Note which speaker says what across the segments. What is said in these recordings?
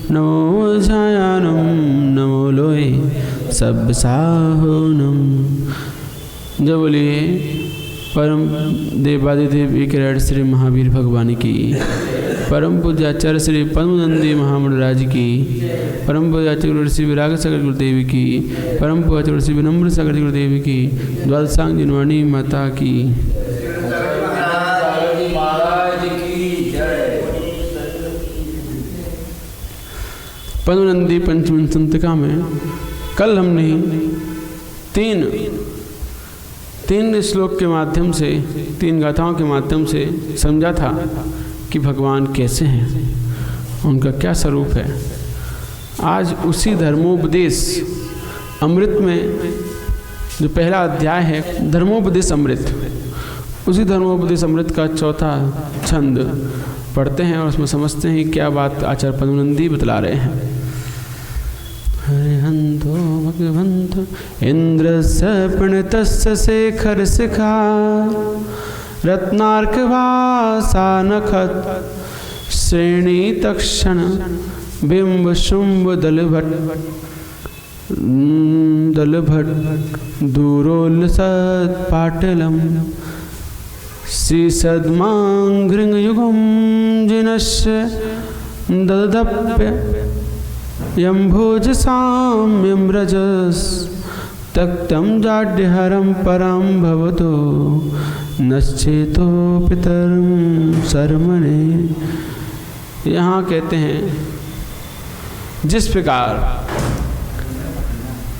Speaker 1: नमो झायानम नमो लोय सब साहोनम। जय बोलिए परम देवादिदेव एक श्री महावीर भगवान की, परम पूज्याचार्य श्री पद्मनंदी महामंडराज की, परम पूज्याचार्य गुरु श्री विराग सागर गुरुदेव की, परम पूज्याचार्य श्री विनम्र सागर गुरुदेव की, द्वादशांग जिनवाणी माता की। पद्मनंदी पंचम संतिका में कल हमने तीन श्लोक के माध्यम से, 3 गाथाओं के माध्यम से समझा था कि भगवान कैसे हैं, उनका क्या स्वरूप है। आज उसी धर्मोपदेश अमृत में जो पहला अध्याय है धर्मोपदेश अमृत, उसी धर्मोपदेश अमृत का 4था छंद पढ़ते हैं और उसमें समझते हैं क्या बात आचार्य पद्मनंदी बतला रहे हैं। हरिहंतो भगवंतो इंद्रस्य प्रणतस्य शेखर शिखा रत्नार्कभासा नखत श्रेणी तक्षण बिंब शुंभ दलभट दूरोल्लसत् पाटलम श्रीसद्मांघ्रियुगम जिनस्य ददप्य यम्भोज साम्यम रजस तक्तम जाड्यहरम परम भवतो नश्चेतो पितरम शर्मणे। यहाँ कहते हैं जिस प्रकार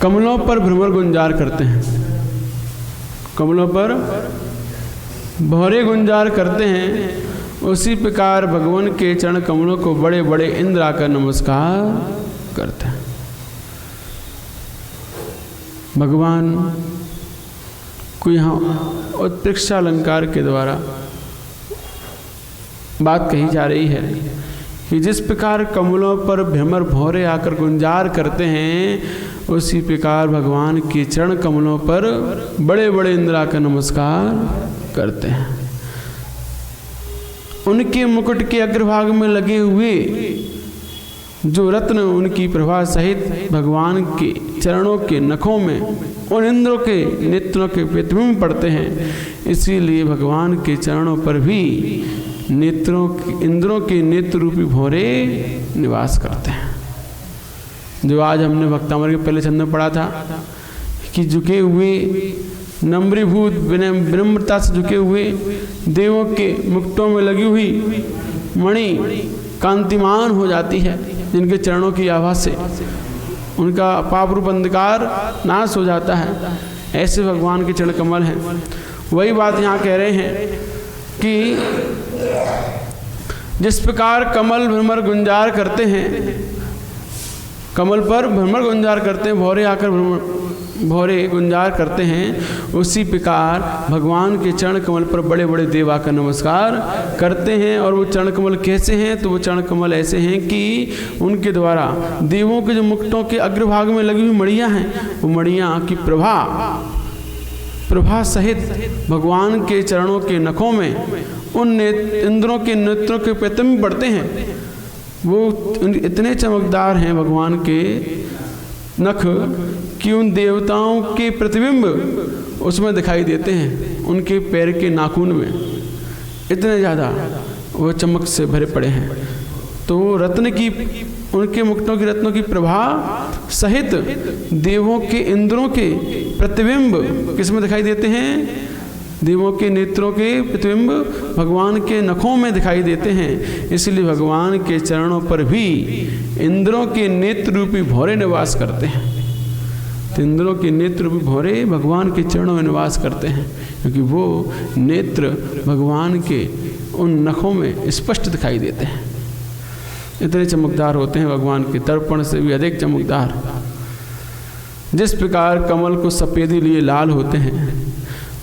Speaker 1: कमलों पर भ्रमर गुंजार करते हैं, कमलों पर भौरे गुंजार करते हैं, उसी प्रकार भगवान के चरण कमलों को बड़े बड़े इंद्र आकर नमस्कार करते हैं। भगवान को यहाँ उत्प्रेक्षा अलंकार के द्वारा बात कही जा रही है कि जिस प्रकार कमलों पर भ्रमर भौरे आकर गुंजार करते हैं, उसी प्रकार भगवान के चरण कमलों पर बड़े बड़े इंद्र आकर नमस्कार करते हैं। उनके मुकुट के अग्रभाग में लगे हुए जो रत्न उनकी प्रभा सहित भगवान के चरणों के नखों में उन इंद्रों के नेत्रों के प्रतिबिंब पड़ते हैं, इसीलिए भगवान के चरणों पर भी इंद्रों के नेत्र रूपी भौरे निवास करते हैं। जो आज हमने भक्तामृत के पहले छंद में पढ़ा था कि झुके हुए नम्रीभूत विनम्रता से झुके हुए देवों के मुकुटों में लगी हुई मणि कांतिमान हो जाती है, जिनके चरणों की आभा से उनका पाप रूप अंधकार नाश हो जाता है। ऐसे भगवान के चरण कमल हैं। वही बात यहाँ कह रहे हैं कि जिस प्रकार कमल भ्रमर गुंजार करते हैं, कमल पर भ्रमर गुंजार करते हैं, भौरे आकर भौरे गुंजार करते हैं, उसी प्रकार भगवान के चरण कमल पर बड़े बड़े देव आकर नमस्कार करते हैं। और वो चरण कमल कैसे हैं? तो वो चरण कमल ऐसे हैं कि उनके द्वारा देवों के जो मुकुटों के अग्रभाग में लगी हुई मणियाँ हैं, वो मणियाँ की प्रभा सहित भगवान के चरणों के नखों में उन इंद्रों के नेत्रों के प्रतिबिंब पड़ते हैं। वो इतने चमकदार हैं भगवान के नख कि उन देवताओं के प्रतिबिंब उसमें दिखाई देते हैं, उनके पैर के नाखून में इतने ज़्यादा वो चमक से भरे पड़े हैं। तो रत्न की उनके मुकुटों की रत्नों की प्रभा सहित देवों के इंद्रों के प्रतिबिंब किसमें दिखाई देते हैं? देवों के नेत्रों के प्रतिबिंब भगवान के नखों में दिखाई देते हैं। इसलिए भगवान के चरणों पर भी इंद्रों के नेत्र रूपी भौरे निवास करते हैं। तो इंद्रों के नेत्र रूपी भौरे भगवान के चरणों में निवास करते हैं, क्योंकि वो नेत्र भगवान के उन नखों में स्पष्ट दिखाई देते हैं। इतने चमकदार होते हैं भगवान के, दर्पण से भी अधिक चमकदार। जिस प्रकार कमल को सफ़ेदी लिए लाल होते हैं,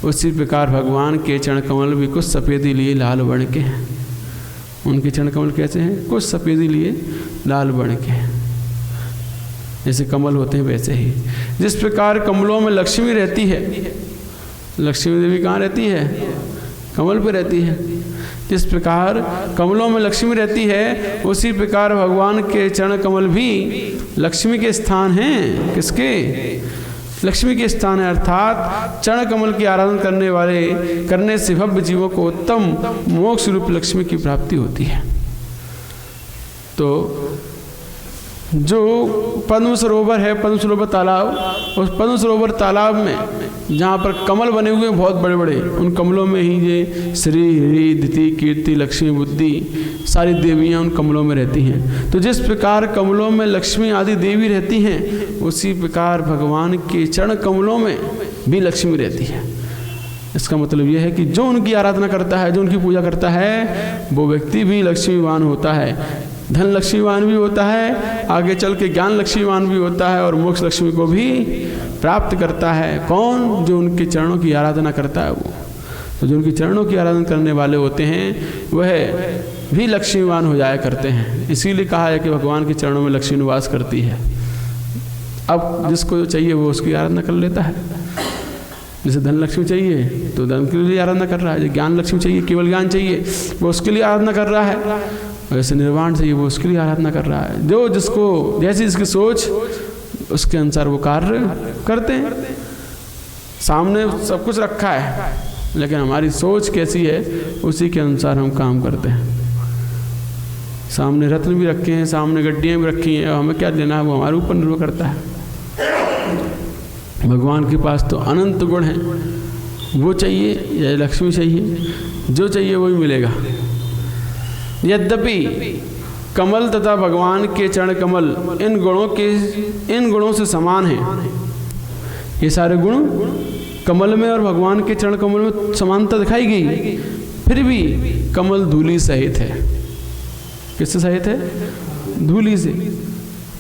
Speaker 1: उसी प्रकार भगवान के चरण कमल भी कुछ सफ़ेदी लिए लाल वर्ण के हैं। उनके चरण कमल कैसे हैं? कुछ सफ़ेदी लिए लाल वर्ण के हैं। जैसे कमल होते हैं वैसे ही। जिस प्रकार कमलों में लक्ष्मी रहती है, लक्ष्मी देवी कहाँ रहती है? कमल पे रहती है। जिस प्रकार कमलों में लक्ष्मी रहती है, उसी प्रकार भगवान के चरण कमल भी लक्ष्मी के स्थान हैं। किसके? लक्ष्मी के स्थान है। अर्थात चरण कमल की आराधना करने से भव्य जीवों को उत्तम मोक्ष रूप लक्ष्मी की प्राप्ति होती है। तो जो पद्म सरोवर है, पद्म सरोवर तालाब, उस पद्म सरोवर तालाब में जहाँ पर कमल बने हुए हैं बहुत बड़े बड़े, उन कमलों में ही ये श्री हरि दिति कीर्ति लक्ष्मी बुद्धि सारी देवियाँ उन कमलों में रहती हैं। तो जिस प्रकार कमलों में लक्ष्मी आदि देवी रहती हैं, उसी प्रकार भगवान के चरण कमलों में भी लक्ष्मी रहती है। इसका मतलब यह है कि जो उनकी आराधना करता है, जो उनकी पूजा करता है, वो व्यक्ति भी लक्ष्मीवान होता है, धन लक्ष्मीवान भी होता है, आगे चल के ज्ञान लक्ष्मीवान भी होता है और मोक्ष लक्ष्मी को भी प्राप्त करता है। कौन? जो उनके चरणों की आराधना करता है वो। तो जो उनके चरणों की आराधना करने वाले होते हैं वह भी लक्ष्मीवान हो जाया करते हैं। इसीलिए कहा है कि भगवान के चरणों में लक्ष्मी निवास करती है। अब जिसको जो चाहिए वो उसकी आराधना कर लेता है। जैसे धन लक्ष्मी चाहिए तो धन के लिए आराधना कर रहा है, ज्ञान लक्ष्मी चाहिए, केवल ज्ञान चाहिए, वो उसके लिए आराधना कर रहा है, वैसे निर्वाण चाहिए वो उसके लिए आराधना कर रहा है। जो जिसको जैसी जिसकी सोच उसके अनुसार वो कार्य करते हैं। सामने सब कुछ रखा है, लेकिन हमारी सोच कैसी है उसी के अनुसार हम काम करते हैं। सामने रत्न भी रखे हैं, सामने गड्डियाँ भी रखी हैं, हमें क्या लेना है वो हमारे ऊपर निर्भर करता है। भगवान के पास तो अनंत गुण हैं, वो चाहिए या लक्ष्मी चाहिए, जो चाहिए वही मिलेगा। यद्यपि कमल तथा भगवान के चरण कमल इन गुणों से समान हैं। ये सारे गुण कमल में और भगवान के चरण कमल में समानता दिखाई गई, फिर भी कमल धूलि सहित है। किससे सहित है? धूलि से।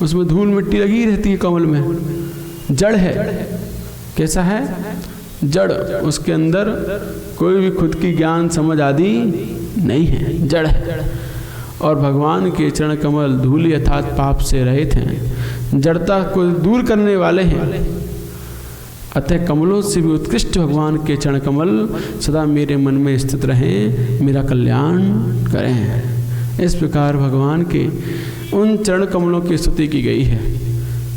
Speaker 1: उसमें धूल मिट्टी लगी रहती है कमल में, जड़ है। कैसा है? जड़। उसके अंदर कोई भी खुद की ज्ञान समझ आदि नहीं है, जड़ है। और भगवान के चरण कमल धूलि अर्थात पाप से रहित हैं, जड़ता को दूर करने वाले हैं। अतः कमलों से भी उत्कृष्ट भगवान के चरण कमल सदा मेरे मन में स्थित रहें, मेरा कल्याण करें। इस प्रकार भगवान के उन चरण कमलों की स्तुति की गई है,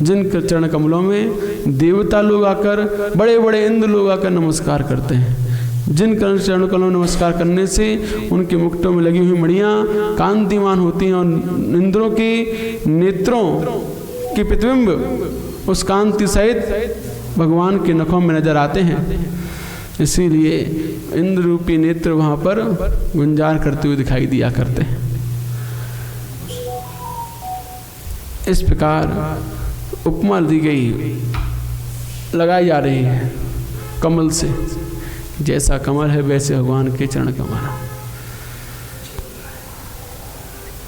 Speaker 1: जिन चरण कमलों में देवता लोग आकर, बड़े बड़े इंद्र लोग आकर नमस्कार करते हैं। जिन चरण कमलों में नमस्कार करने से उनके मुकुटों में लगी हुई मणियाँ कांतिमान होती हैं और इंद्रों के नेत्रों के प्रतिबिंब उस कांति सहित भगवान के नखों में नजर आते हैं। इसीलिए इंद्र रूपी नेत्र वहाँ पर गुंजार करते हुए दिखाई दिया करते हैं। इस प्रकार उपमा दी गई, लगाई जा रही है कमल से। जैसा कमल है वैसे भगवान के चरण कमल।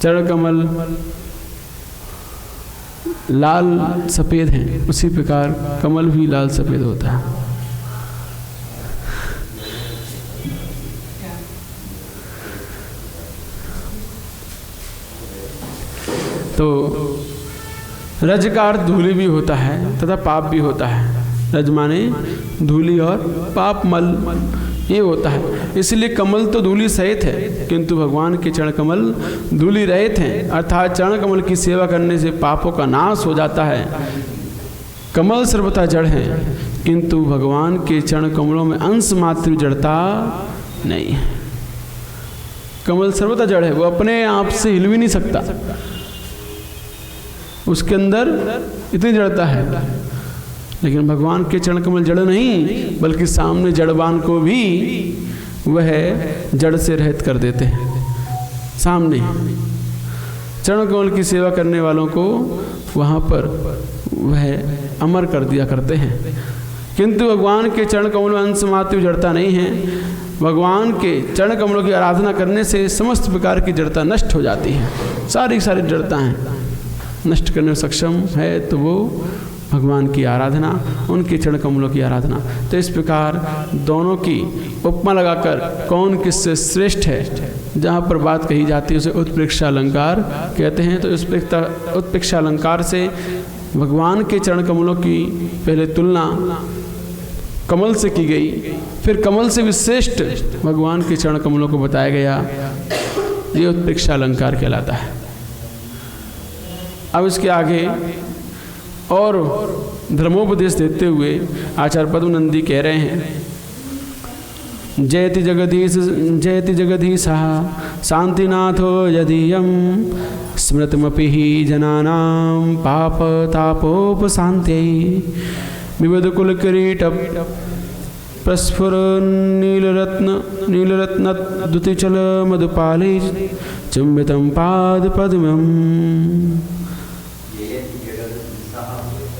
Speaker 1: चरण कमल लाल सफ़ेद हैं, उसी प्रकार कमल भी लाल सफ़ेद होता है। तो रज का अर्थ धूलि भी होता है तथा पाप भी होता है। रज माने धूलि और पाप मल ये होता है। इसलिए कमल तो धूलि सहित है, किंतु भगवान के चरण कमल धूलि रहित हैं। अर्थात चरण कमल की सेवा करने से पापों का नाश हो जाता है। कमल सर्वथा जड़ है, किंतु भगवान के चरण कमलों में अंश मात्र जड़ता नहीं है। कमल सर्वथा जड़ है, वो अपने आप से हिल भी नहीं सकता, उसके अंदर इतनी जड़ता है। लेकिन भगवान के चरण कमल जड़ नहीं, बल्कि सामने जड़वान को भी वह जड़ से रहित कर देते हैं। सामने चरण कमल की सेवा करने वालों को वहाँ पर वह अमर कर दिया करते हैं। किंतु भगवान के चरण कमल में अंश मात्र जड़ता नहीं है। भगवान के चरण कमलों की आराधना करने से समस्त प्रकार की जड़ता नष्ट हो जाती है। सारी जड़ता हैं नष्ट करने में सक्षम है तो वो भगवान की आराधना, उनके चरण कमलों की आराधना। तो इस प्रकार दोनों की उपमा लगाकर कौन किससे श्रेष्ठ है, जहाँ पर बात कही जाती है उसे उत्प्रेक्षा अलंकार कहते हैं। तो इस उत्प्रेक्षा अलंकार से भगवान के चरण कमलों की पहले तुलना कमल से की गई, फिर कमल से भी श्रेष्ठ भगवान के चरण कमलों को बताया गया। ये उत्प्रेक्षा अलंकार कहलाता है। अब इसके आगे और धर्मोपदेश देते हुए आचार्य पद्मनंदी कह रहे हैं, जयति जगदीशः शांतिनाथो यदीयं स्मृतमपि हि जनानां पापतापोपशान्त्यै विविधकुलकिरीट प्रस्फुर नीलरत्नद्युतिचल मधुपालै चुम्बितं पादपद्मम्।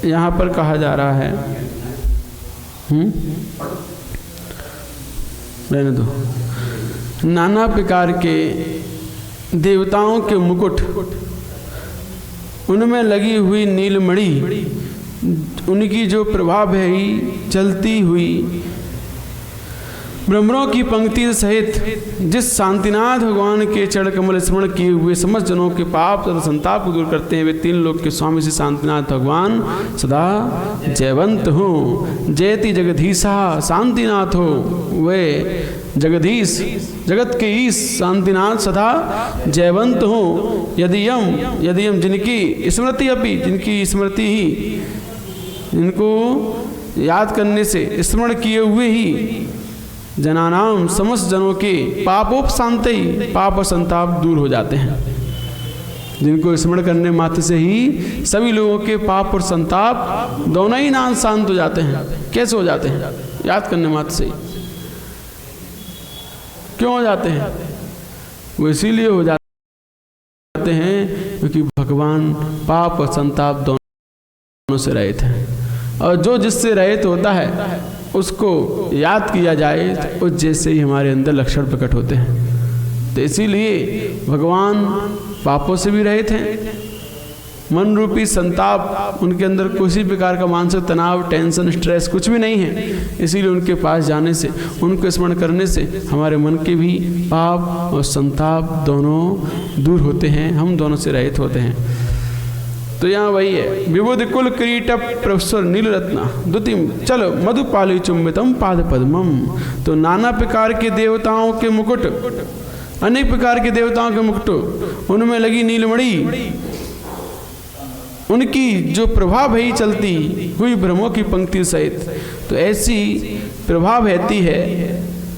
Speaker 1: यहाँ पर कहा जा रहा है, रहने दो, नाना प्रकार के देवताओं के मुकुट, उनमें लगी हुई नीलमणि, उनकी जो प्रभाव है चलती हुई भ्रमरों की पंक्ति सहित जिस शांतिनाथ भगवान के चरण कमल स्मरण किए हुए समस्त जनों के पाप तथा संताप को दूर करते हैं, वे तीन लोक के स्वामी श्री शांतिनाथ भगवान सदा जयवंत हो। जयति जगदीशा शांतिनाथ हो, वे जगदीश जगत के ईश शांतिनाथ सदा जयवंत हो। यदि यम जिनकी स्मृति अपि, जिनकी स्मृति ही, जिनको याद करने से स्मरण किए हुए ही जनानाम समस्त जनों के पापोपशांति, पाप और संताप दूर हो जाते हैं। जिनको स्मरण करने मात्र से ही सभी लोगों के पाप और संताप दोनों ही नाम शांत हो जाते हैं। कैसे हो जाते हैं? याद करने मात्र से ही। क्यों हो जाते हैं? वो इसीलिए हो जाते हैं क्योंकि भगवान पाप और संताप दोनों से रहित हैं, और जो जिससे रहित होता है उसको याद किया जाए तो उस जैसे ही हमारे अंदर लक्षण प्रकट होते हैं। तो इसीलिए भगवान पापों से भी रहित हैं। मन रूपी संताप, उनके अंदर किसी प्रकार का मानसिक तनाव, टेंशन, स्ट्रेस कुछ भी नहीं है। इसीलिए उनके पास जाने से, उनको स्मरण करने से हमारे मन के भी पाप और संताप दोनों दूर होते हैं, हम दोनों से रहित होते हैं। तो यहाँ वही है, विबुध कुल किरीट प्रस्फुर नीलरत्न द्युतिम चल मधुपाली चुम्बितम पाद पद्मम। तो नाना प्रकार के देवताओं के मुकुट, अनेक प्रकार के देवताओं के मुकुट, उनमें लगी नीलमणि, उनकी जो प्रभा भई चलती हुई ब्रह्मों की पंक्ति सहित। तो ऐसी प्रभा बहती है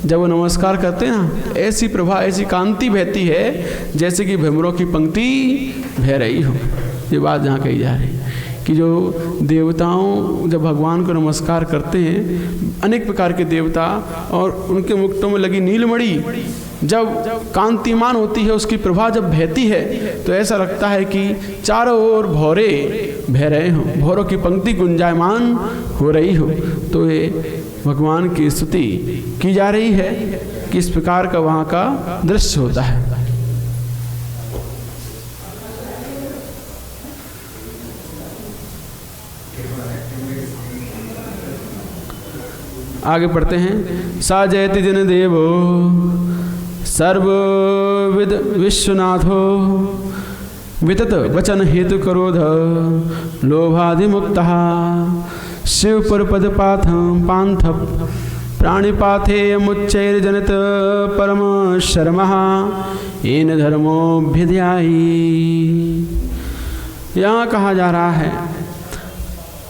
Speaker 1: जब वो नमस्कार करते हैं ना, ऐसी प्रभा, ऐसी कांति बहती है जैसे कि भ्रमरों की पंक्ति बह रही हो। ये बात जहाँ कही जा रही है कि जो देवताओं जब भगवान को नमस्कार करते हैं, अनेक प्रकार के देवता, और उनके मुकुटों में लगी नीलमणि जब कांतिमान होती है, उसकी प्रभा जब बहती है तो ऐसा लगता है कि चारों ओर भौरे बह रहे हों, भौरों की पंक्ति गुंजायमान हो रही हो। तो ये भगवान की स्तुति की जा रही है कि इस प्रकार का वहाँ का दृश्य होता है। आगे पढ़ते हैं, सा जयति जन देवो सर्वविद विश्वनाथो वितत वचन हेतु करोध लोभादिमुक्तः शिव पद पांथ प्राणिपाथे मुच्चैर्जनित परम शर्मः येन धर्मोऽभ्युदयायि। यहाँ कहा जा रहा है,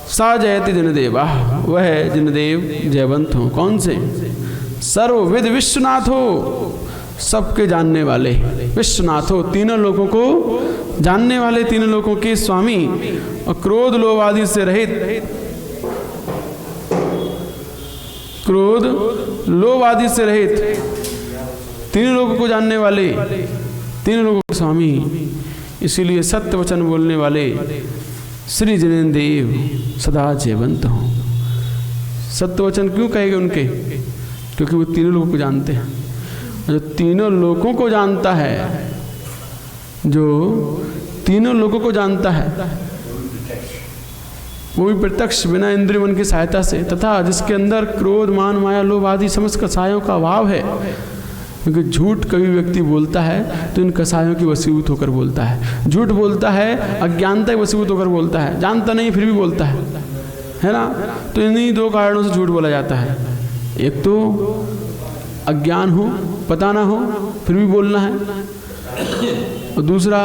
Speaker 1: सा जयति जनदेवा, वह जनदेव जयवंत हो। कौन से? सर्वविद विश्वनाथ हो, सबके जानने वाले विश्वनाथ हो, तीनों लोगों को जानने वाले, तीनों लोगों के स्वामी, और क्रोध लोभ आदि से रहित, क्रोध लोभ आदि से रहित, तीनों लोगों को जानने वाले, तीनों लोगों के स्वामी। इसीलिए सत्य वचन बोलने वाले श्री जिनेन्द्र देव सदा जयवंत हो। सत्य वचन क्यों कहेंगे उनके? क्योंकि वो तीनों लोगों को जानते हैं। जो तीनों लोगों को जानता है, जो तीनों लोगों को जानता है, वो भी प्रत्यक्ष बिना इंद्रिय मन की सहायता से, तथा जिसके अंदर क्रोध मान माया लोभ आदि समस्त कसायों का अभाव है। क्योंकि झूठ कभी व्यक्ति बोलता है तो इन कसायों की वसीभूत होकर बोलता है। झूठ बोलता है अज्ञानता की वसीभूत होकर बोलता है, जानता नहीं फिर भी बोलता है है ना। तो इन्हीं दो कारणों से झूठ बोला जाता है। एक तो अज्ञान हो, पता ना हो, फिर भी बोलना है, और दूसरा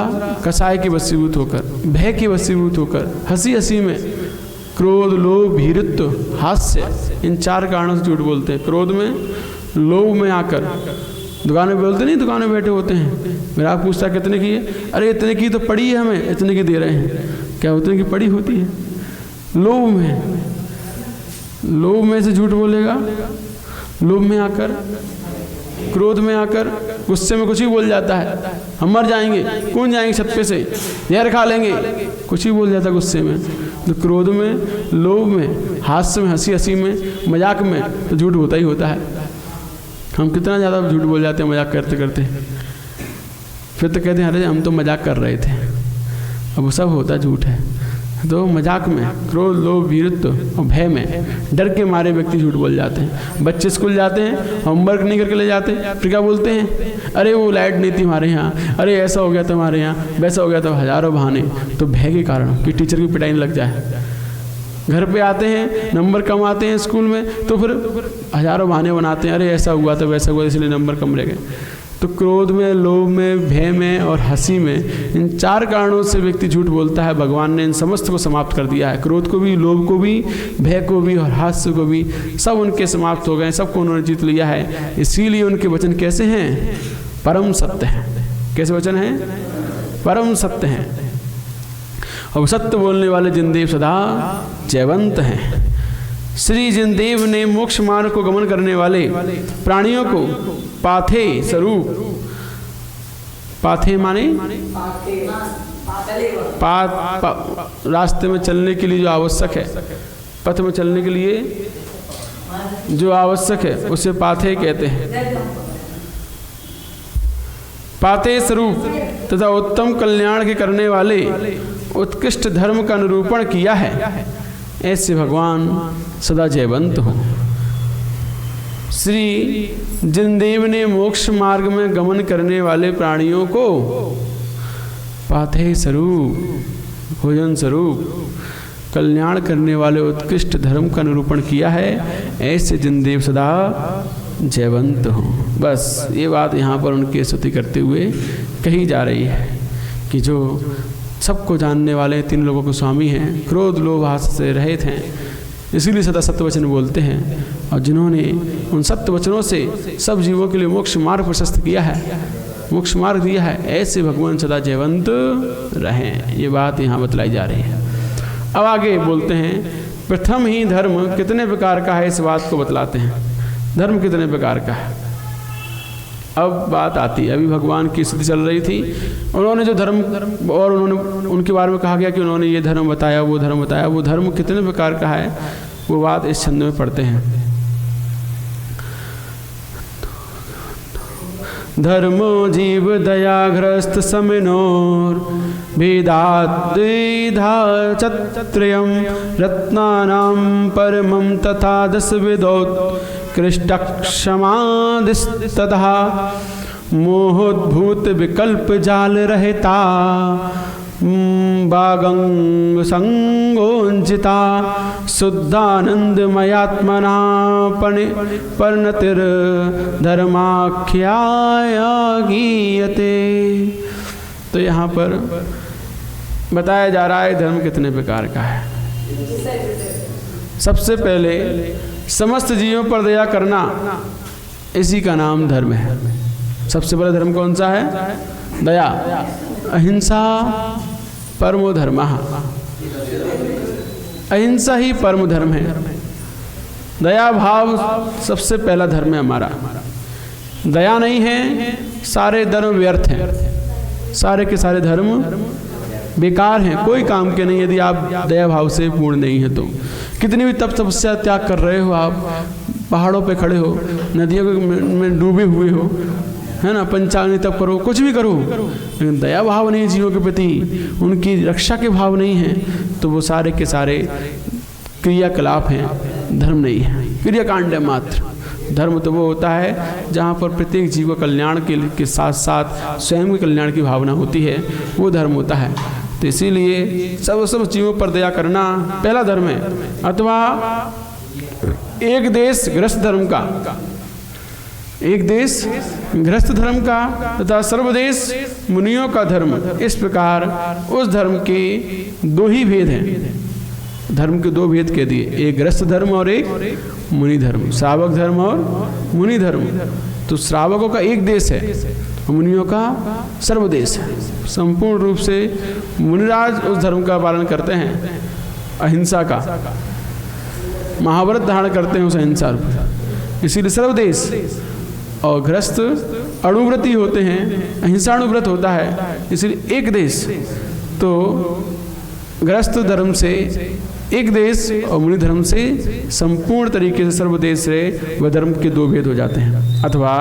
Speaker 1: कसाय के वशीभूत होकर, भय के वशीभूत होकर, हंसी हंसी में, क्रोध, लोभ, भीरुत्व, हास्य, इन 4 कारणों से झूठ बोलते हैं। क्रोध में, लोभ में आकर दुकान में बोलते नहीं, दुकान में बैठे होते हैं, मेरा आप पूछता कितने की है, अरे इतने की तो पड़ी है, हमें इतने की दे रहे हैं, क्या उतने की पड़ी होती है। लोभ में से झूठ बोलेगा, लोभ में आकर, क्रोध में आकर, गुस्से में कुछ ही बोल जाता है, हम मर जाएंगे, कौन जाएंगे छत पे से, जहर खा लेंगे, कुछ ही बोल जाता है गुस्से में। तो क्रोध में, लोभ में, हास्य में, हंसी हंसी में, मजाक में तो झूठ होता ही होता है। हम कितना ज़्यादा झूठ बोल जाते हैं मजाक करते करते, फिर तो कहते हैं अरे हम तो मजाक कर रहे थे। अब वो सब होता झूठ है। तो मजाक में, क्रोध, लोभ, भीरुत्व और भय में, डर के मारे व्यक्ति झूठ बोल जाते हैं। बच्चे स्कूल जाते हैं, होमवर्क नहीं करके ले जाते, फिर क्या बोलते हैं, अरे वो लाइट नहीं थी हमारे यहाँ, अरे ऐसा हो गया था हमारे यहाँ, वैसा हो गया था, हजारों बहाने। तो भय के कारण कि टीचर की पिटाई लग जाए। घर पे आते हैं, नंबर कम आते हैं स्कूल में, तो फिर हजारों बहाने बनाते हैं, अरे ऐसा हुआ था, वैसा हुआ, इसलिए नंबर कम रह गए। तो क्रोध में, लोभ में, भय में और हंसी में, इन 4 कारणों से व्यक्ति झूठ बोलता है। भगवान ने इन समस्त को समाप्त कर दिया है। क्रोध को भी, लोभ को भी, भय को भी और हास्य को भी, सब उनके समाप्त हो गए, सबको उन्होंने जीत लिया है। इसीलिए उनके वचन कैसे हैं? परम सत्य हैं। कैसे वचन हैं? परम सत्य हैं। और सत्य बोलने वाले जिनदेव सदा जयवंत हैं। श्री जिनदेव ने मोक्ष मार्ग को गमन करने वाले प्राणियों को पाथे स्वरूप, पाथे माने रास्ते में चलने के लिए जो आवश्यक है, पथ में चलने के लिए जो आवश्यक है उसे पाथे कहते हैं। पाथे स्वरूप तथा उत्तम कल्याण के करने वाले उत्कृष्ट धर्म का निरूपण किया है। ऐसे भगवान सदा जयवंत हो। श्री जिनदेव ने मोक्ष मार्ग में गमन करने वाले प्राणियों को पाथे स्वरूप, भोजन स्वरूप, कल्याण करने वाले उत्कृष्ट धर्म का निरूपण किया है। ऐसे जिनदेव सदा जयवंत हो। बस ये बात यहाँ पर उनकी स्तुति करते हुए कही जा रही है कि जो सबको जानने वाले 3 लोगों के स्वामी हैं, क्रोध, लोभ, हास्य से रहित हैं, इसीलिए सदा सत्य वचन बोलते हैं। और जिन्होंने उन सत्य वचनों से सब जीवों के लिए मोक्ष मार्ग प्रशस्त किया है, मोक्ष मार्ग दिया है, ऐसे भगवान सदा जयवंत रहें। ये बात यहाँ बतलाई जा रही है। अब आगे बोलते हैं, प्रथम ही धर्म कितने प्रकार का है, इस बात को बतलाते हैं। धर्म कितने प्रकार का है। अब बात आती है, अभी भगवान की स्तुति चल रही थी, उन्होंने जो धर्म, और उन्होंने उनके बारे में कहा गया कि उन्होंने ये धर्म बताया, वो धर्म बताया। वो धर्म कितने प्रकार का है वो बात इस छंद में पढ़ते हैं। धर्मो जीव दयाग्रस्त समिनोर भेदात् द्विधा चत्रयम् रत्नानां परमं तथा दशविधोत् कृष्टक्षमादिस्तथा मोहोद्भूत विकल्प जाल रहता बागंग संगोंजिता शुद्धानंदमयात्मना परिणतिर धर्माख्याया गीयते। तो यहाँ पर बताया जा रहा है धर्म कितने प्रकार का है। सबसे पहले समस्त जीवों पर दया करना, इसी का नाम धर्म है। सबसे बड़ा धर्म कौन सा है? दया। अहिंसा परमो धर्मः। अहिंसा ही परम धर्म है। दया भाव सबसे पहला धर्म है हमारा। दया नहीं है, सारे धर्म व्यर्थ हैं, सारे के सारे धर्म बेकार हैं, कोई काम के नहीं यदि आप दया भाव से पूर्ण नहीं है तो। कितनी भी तप तपस्या त्याग कर रहे हो, आप पहाड़ों पे खड़े हो, नदियों में डूबे हुए हो, है ना, पंचाग्नि तप करो, कुछ भी करो, लेकिन दया भाव नहीं है जीवों के प्रति, उनकी रक्षा के भाव नहीं है, तो वो सारे के सारे क्रियाकलाप हैं, धर्म नहीं है, क्रियाकांड है मात्र। धर्म तो वो होता है जहाँ पर प्रत्येक जीव कल्याण के साथ साथ स्वयं के कल्याण की भावना होती है, वो धर्म होता है। तो इसीलिए सब जीवों पर दया करना पहला धर्म है। अथवा एक देश गृहस्थ धर्म का, एक देश गृहस्थ धर्म का तथा सर्वदेश मुनियों का धर्म। इस प्रकार उस धर्म के दो ही भेद हैं, धर्म के दो भेद कह दिए, एक गृहस्थ धर्म और एक मुनि धर्म, श्रावक धर्म और मुनि धर्म। तो श्रावकों का एक देश है, मुनियों का सर्वदेश है। संपूर्ण रूप से मुनिराज उस धर्म का पालन करते हैं, अहिंसा का, महाव्रत धारण करते हैं उस अहिंसा रूप, इसीलिए सर्वदेश। और गृहस्थ अणुव्रती होते हैं, अहिंसाणुव्रत होता है, इसलिए एक देश। तो गृहस्थ धर्म से एक देश और मुनि धर्म से संपूर्ण तरीके से सर्वदेश से वह धर्म के दो भेद हो जाते हैं। अथवा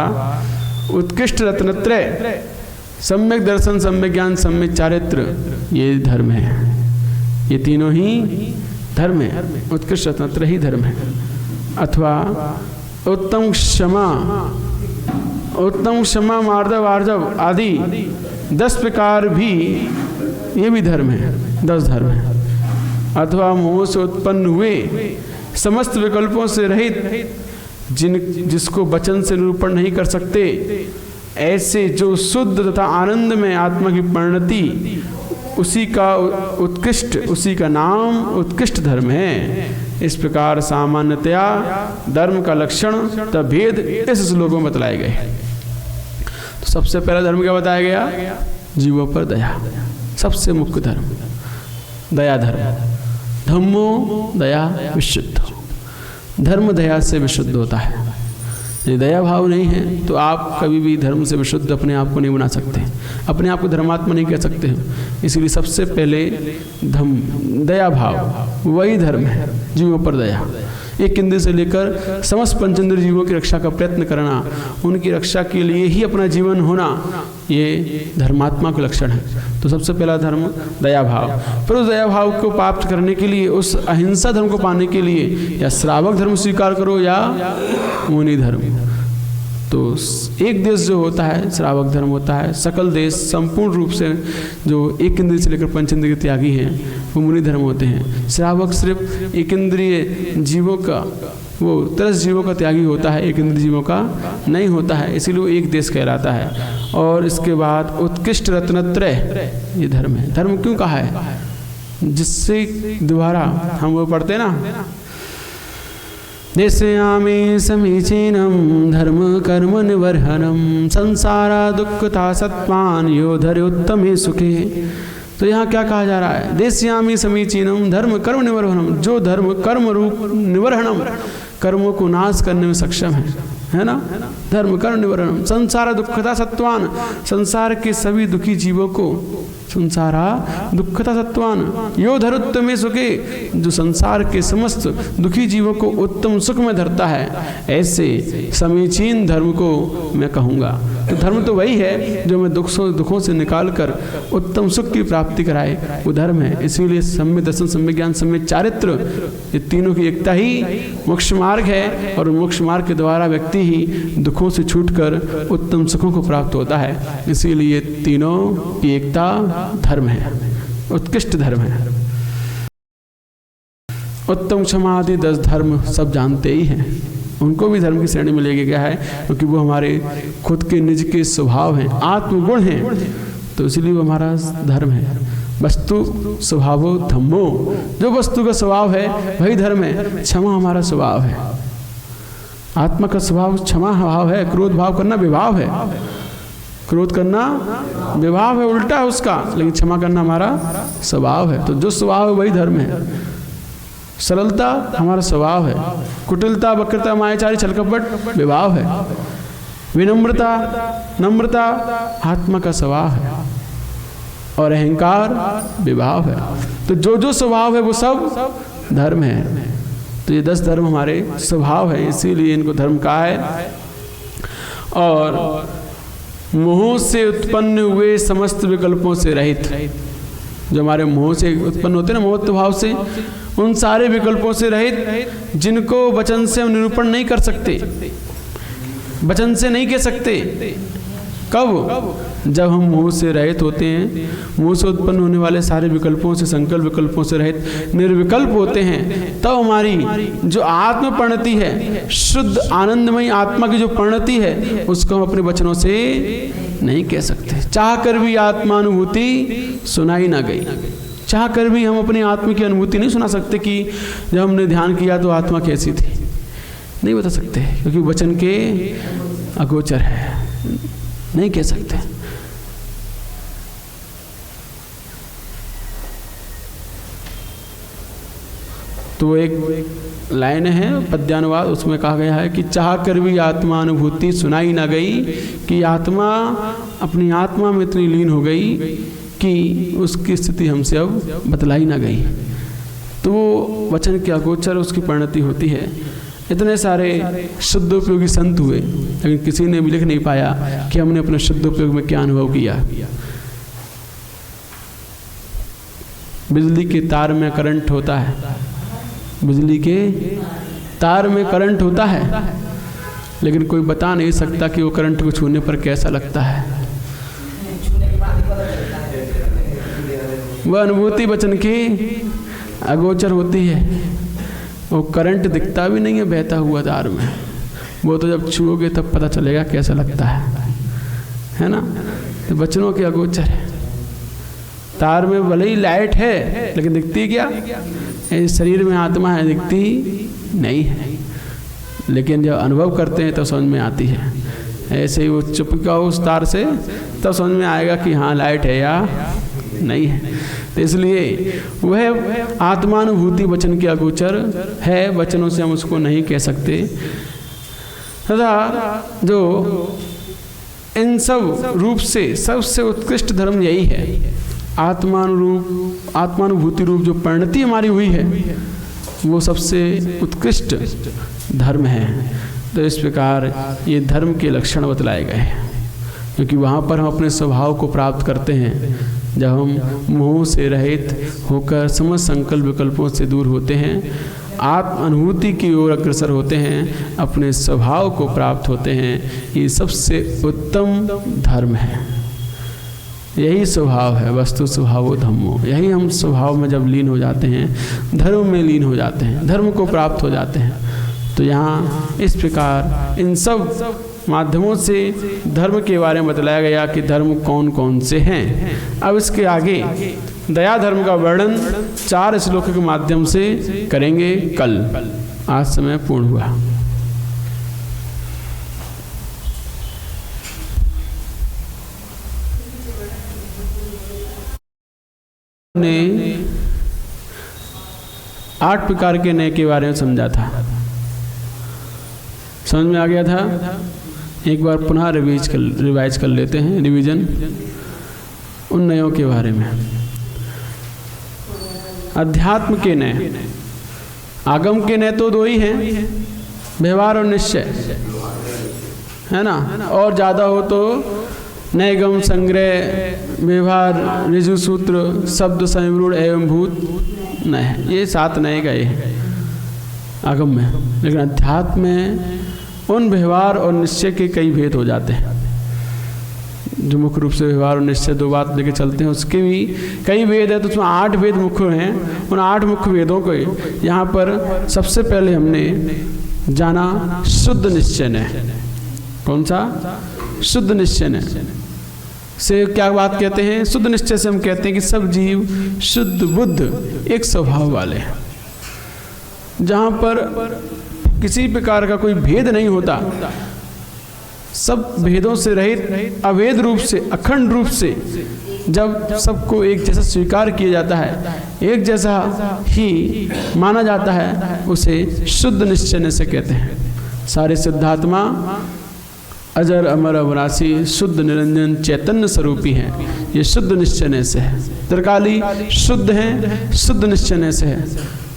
Speaker 1: उत्कृष्ट रत्नत्रय, सम्यक दर्शन, सम्यक ज्ञान, सम्यक चारित्र, ये धर्म है, ये तीनों ही धर्म है, उत्कृष्ट रत्नत्रय ही धर्म है। अथवा उत्तम क्षमा, उत्तम क्षमा, मार्दव, आर्जव आदि 10 प्रकार भी, ये भी धर्म है, 10 धर्म है। अथवा मोह से उत्पन्न हुए समस्त विकल्पों से रहित, जिसको वचन से निरूपण नहीं कर सकते, ऐसे जो शुद्ध तथा आनंद में आत्मा की परिणति, उसी का उत्कृष्ट, उसी का नाम उत्कृष्ट धर्म है। इस प्रकार सामान्यतया धर्म का लक्षण तथा भेद इस श्लोकों में बतलाए गए। तो सबसे पहला धर्म क्या बताया गया? जीवों पर दया, सबसे मुख्य धर्म दया धर्म। धम्मो दया विशुद्ध, धर्म दया से विशुद्ध होता है। यदि दया भाव नहीं है तो आप कभी भी धर्म से विशुद्ध अपने आप को नहीं बना सकते, अपने आप को धर्मात्मा नहीं कह सकते हो। इसीलिए सबसे पहले दया भाव, वही धर्म है, जीवों पर दया। एक इंद्रिय से लेकर समस्त पंचेंद्रिय जीवों की रक्षा का प्रयत्न करना, उनकी रक्षा के लिए ही अपना जीवन होना, ये धर्मात्मा का लक्षण है। तो सबसे पहला धर्म दया भाव। फिर उस दया भाव को प्राप्त करने के लिए, उस अहिंसा धर्म को पाने के लिए, या श्रावक धर्म स्वीकार करो या मुनि धर्म। तो एक देश जो होता है श्रावक धर्म होता है, सकल देश संपूर्ण रूप से जो एक इंद्रिय से लेकर पंचेंद्रिय के त्यागी हैं वो मुनि धर्म होते हैं। श्रावक सिर्फ एक इंद्रिय जीवों का, वो 10 जीवों का त्यागी होता है, एक इंद्रिय जीवों का नहीं होता है, इसीलिए वो एक देश कहलाता है। और इसके बाद उत्कृष्ट रत्नत्रय, ये धर्म है। धर्म क्यों कहा है? जिससे द्वारा हम वो पढ़ते हैं ना, निश्चयामि समीचीनं धर्म कर्म निवर्हनम संसारा दुःखता सत्वान यो धरे उत्तमे सुखे। तो यहाँ क्या कहा जा रहा है? देश्यामि समीचीनम धर्म कर्म निवर्हनम, जो धर्म कर्म रूप निवर्हनम, कर्मों को नाश करने में सक्षम है ना, धर्म कर्म निवर्हनम संसारा दुःखता सत्वान, संसार के सभी दुखी जीवों को, संसारा दुःखता सत्वान यो धर उत्तमे सुखे, जो संसार के समस्त दुखी जीवों को उत्तम सुख में धरता है, ऐसे समीचीन धर्म को मैं कहूँगा। तो धर्म तो वही है जो मैं दुखों से निकाल कर उत्तम सुख की प्राप्ति कराए, वो धर्म है। इसीलिए सम्यक दर्शन, सम्यक ज्ञान, सम्यक चारित्र, ये तीनों की एकता ही मोक्ष मार्ग है। और मोक्ष मार्ग के द्वारा व्यक्ति ही दुखों से छूटकर उत्तम सुखों को प्राप्त होता है। इसीलिए तीनों की एकता धर्म है, उत्कृष्ट धर्म है। उत्तम क्षमा आदि 10 धर्म सब जानते ही हैं, उनको भी धर्म की श्रेणी में लेके गया है, क्योंकि वो हमारे खुद के निज के स्वभाव हैं, आत्मगुण हैं, तो इसलिए वो हमारा धर्म है। वस्तु स्वभावो धम्मो, जो वस्तु का स्वभाव है वही धर्म है। क्षमा हमारा स्वभाव है, आत्मा का स्वभाव क्षमा भाव है। क्रोध भाव करना विभाव है, क्रोध करना विभाव है, उल्टा है उसका, लेकिन क्षमा करना हमारा स्वभाव है। तो जो स्वभाव है वही धर्म है। सरलता हमारा स्वभाव है, कुटिलता, वक्रता, मायाचारी, छलकपट विभाव है। विनम्रता, नम्रता आत्मा का स्वभाव है, और अहंकार विभाव है। तो जो जो स्वभाव है वो सब धर्म है। तो ये 10 धर्म हमारे स्वभाव है, इसीलिए इनको धर्म कहा है। और मोह से उत्पन्न हुए समस्त विकल्पों से रहित, जो हमारे मोह से उत्पन्न होते हैं ना, मोह भाव से, उन सारे विकल्पों से रहित, जिनको वचन से हम निरूपण नहीं कर सकते, वचन से नहीं कह सकते, कब? जब हम मोह से रहित होते हैं, मोह से उत्पन्न होने वाले सारे विकल्पों से, संकल्प विकल्पों से रहित निर्विकल्प होते हैं, तब हमारी जो आत्म परिणति है, शुद्ध आनंदमयी आत्मा की जो परिणति है, उसको हम अपने वचनों से नहीं कह सकते। चाह कर भी आत्मानुभूति सुनाई ना गई। चाह कर भी हम अपनी आत्मा की अनुभूति नहीं सुना सकते कि जब हमने ध्यान किया तो आत्मा कैसी थी, नहीं बता सकते, क्योंकि वचन के अगोचर है, नहीं कह सकते। तो एक लाइन है पद्यानुवाद, उसमें कहा गया है कि चाह कर भी आत्मानुभूति सुनाई ना गई, कि आत्मा अपनी आत्मा में इतनी लीन हो गई कि उसकी स्थिति हमसे अब बतलाई ना गई। तो वो वचन के अगोचर उसकी परिणति होती है। इतने सारे शुद्धोपयोगी संत हुए, लेकिन किसी ने भी लिख नहीं पाया कि हमने अपने शुद्धोपयोग में क्या अनुभव किया। बिजली के तार में करंट होता है, बिजली के तार में करंट होता है, लेकिन कोई बता नहीं सकता कि वो करंट को छूने पर कैसा लगता है। वह अनुभूति वचन की अगोचर होती है। वो करंट दिखता भी नहीं है बहता हुआ तार में, वो तो जब छूओगे तब पता चलेगा कैसा लगता है ना। तो वचनों के अगोचर है। तार में भले ही लाइट है, लेकिन दिखती क्या? इस शरीर में आत्मा है, दिखती नहीं है, लेकिन जब अनुभव करते हैं तो समझ में आती है। ऐसे ही वो चुपका उस तार से, तब समझ में आएगा कि हाँ लाइट है या नहीं है। तो इसलिए वह आत्मानुभूति वचन के अगोचर है, वचनों से हम उसको नहीं कह सकते। तथा जो इन सब रूप से सबसे उत्कृष्ट धर्म यही है, आत्मानुभूति रूप जो परिणति हमारी हुई है, वो सबसे उत्कृष्ट धर्म है। तो इस प्रकार ये धर्म के लक्षण बतलाए गए हैं, क्योंकि वहाँ पर हम अपने स्वभाव को प्राप्त करते हैं। जब हम मोह से रहित होकर समस्त संकल्प विकल्पों से दूर होते हैं, आत्म अनुभूति की ओर अग्रसर होते हैं, अपने स्वभाव को प्राप्त होते हैं, ये सबसे उत्तम धर्म है। यही स्वभाव है, वस्तु स्वभावो धम्मो। यही हम स्वभाव में जब लीन हो जाते हैं, धर्म में लीन हो जाते हैं, धर्म को प्राप्त हो जाते हैं। तो यहाँ इस प्रकार इन सब माध्यमों से धर्म के बारे में बतलाया गया कि धर्म कौन कौन से हैं। अब इसके आगे दया धर्म का वर्णन 4 श्लोकों के माध्यम से करेंगे कल। आज समय पूर्ण हुआ। ने 8 प्रकार के नय के बारे में समझा था, समझ में आ गया था। एक बार पुनः रिवाइज कर लेते हैं, रिवीजन उन नयों के बारे में। अध्यात्म के नय, आगम के नय तो 2 ही हैं, व्यवहार और निश्चय, है ना। और ज़्यादा हो तो नयगम, संग्रह, व्यवहार, ऋजु सूत्र, शब्द, संरूढ़ एवं भूत नय, ये 7 नय गए हैं आगम में। लेकिन अध्यात्म में उन व्यवहार और निश्चय के कई भेद हो जाते हैं। जो मुख्य रूप से व्यवहार और निश्चय 2 बात लेके चलते हैं, उसके भी कई भेद है। तो उसमें 8 भेद मुख्य हैं। उन 8 मुख्य भेदों को यहाँ पर सबसे पहले हमने जाना शुद्ध निश्चय ने। कौन सा? शुद्ध निश्चय ने से क्या बात कहते हैं? शुद्ध निश्चय से हम कहते हैं कि सब जीव शुद्ध बुद्ध एक स्वभाव वाले हैं, जहाँ पर किसी प्रकार का कोई भेद नहीं होता, सब भेदों से रहित अभेद रूप से, अखंड रूप से जब सबको एक जैसा स्वीकार किया जाता है, एक जैसा ही माना जाता है, उसे शुद्ध निश्चय से कहते हैं। सारे सिद्धात्मा अजर अमर अविनाशी शुद्ध निरंजन चैतन्य स्वरूपी हैं, ये शुद्ध निश्चय से है। त्रिकाली शुद्ध हैं, शुद्ध निश्चय से है,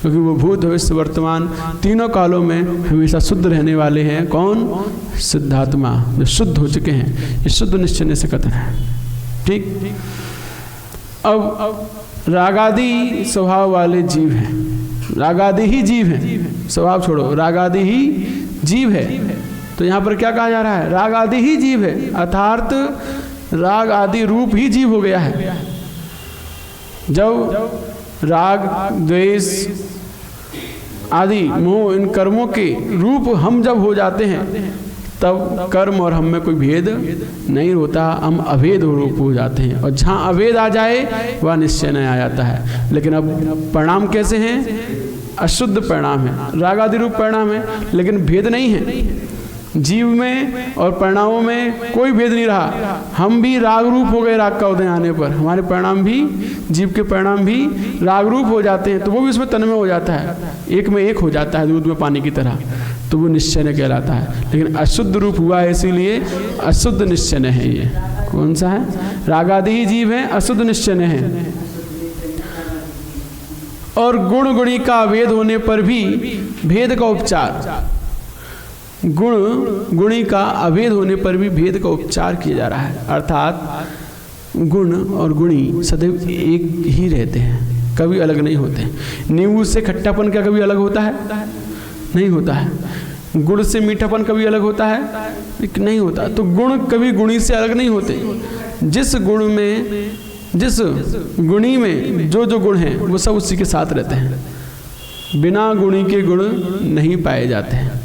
Speaker 1: क्योंकि वो भूत भविष्य वर्तमान तीनों कालों में हमेशा शुद्ध रहने वाले हैं। कौन? सिद्धात्मा, जो शुद्ध हो चुके हैं। ये शुद्ध निश्चय से कथन है। ठीक। अब रागादि स्वभाव वाले जीव हैं, रागादि ही जीव हैं, स्वभाव छोड़ो, रागादि ही जीव है। तो यहाँ पर क्या कहा जा रहा है? राग आदि ही जीव है, अर्थात राग आदि रूप ही जीव हो गया है। जब राग द्वेष आदि मोह इन कर्मों के रूप हम जब हो जाते हैं तब कर्म और हम में कोई भेद नहीं होता, हम अभेद रूप हो जाते हैं। और जहाँ अभेद आ जाए वह निश्चय नहीं आ जाता है। लेकिन अब परिणाम कैसे हैं? अशुद्ध परिणाम है, राग आदि रूप परिणाम है, लेकिन भेद नहीं है। जीव में और परिणामों में कोई भेद नहीं रहा। हम भी राग रूप हो गए, राग का उदय आने पर हमारे परिणाम भी, जीव के परिणाम भी राग रूप हो जाते हैं, तो वो भी उसमें तन्मय हो जाता है, एक में एक हो जाता है, दूध में पानी की तरह, तो वो निश्चय कहलाता है। लेकिन अशुद्ध रूप हुआ है, इसीलिए अशुद्ध निश्चय है। ये कौन सा है? राग आदि ही जीव है, अशुद्ध निश्चय है। और गुण गुणी का भेद होने पर भी भेद का उपचार, गुण गुणी का अभेद होने पर भी भेद का उपचार किया जा रहा है। अर्थात गुण और गुणी सदैव एक ही रहते हैं, कभी अलग नहीं होते। नींबू से खट्टापन क्या कभी अलग होता है? नहीं होता है। गुड़ से मीठापन कभी अलग होता है? नहीं होता। तो गुण कभी गुणी से अलग नहीं होते। जिस गुण में, जिस गुणी में जो जो गुण हैं वो सब उसी के साथ रहते हैं। बिना गुणी के गुण नहीं पाए जाते हैं।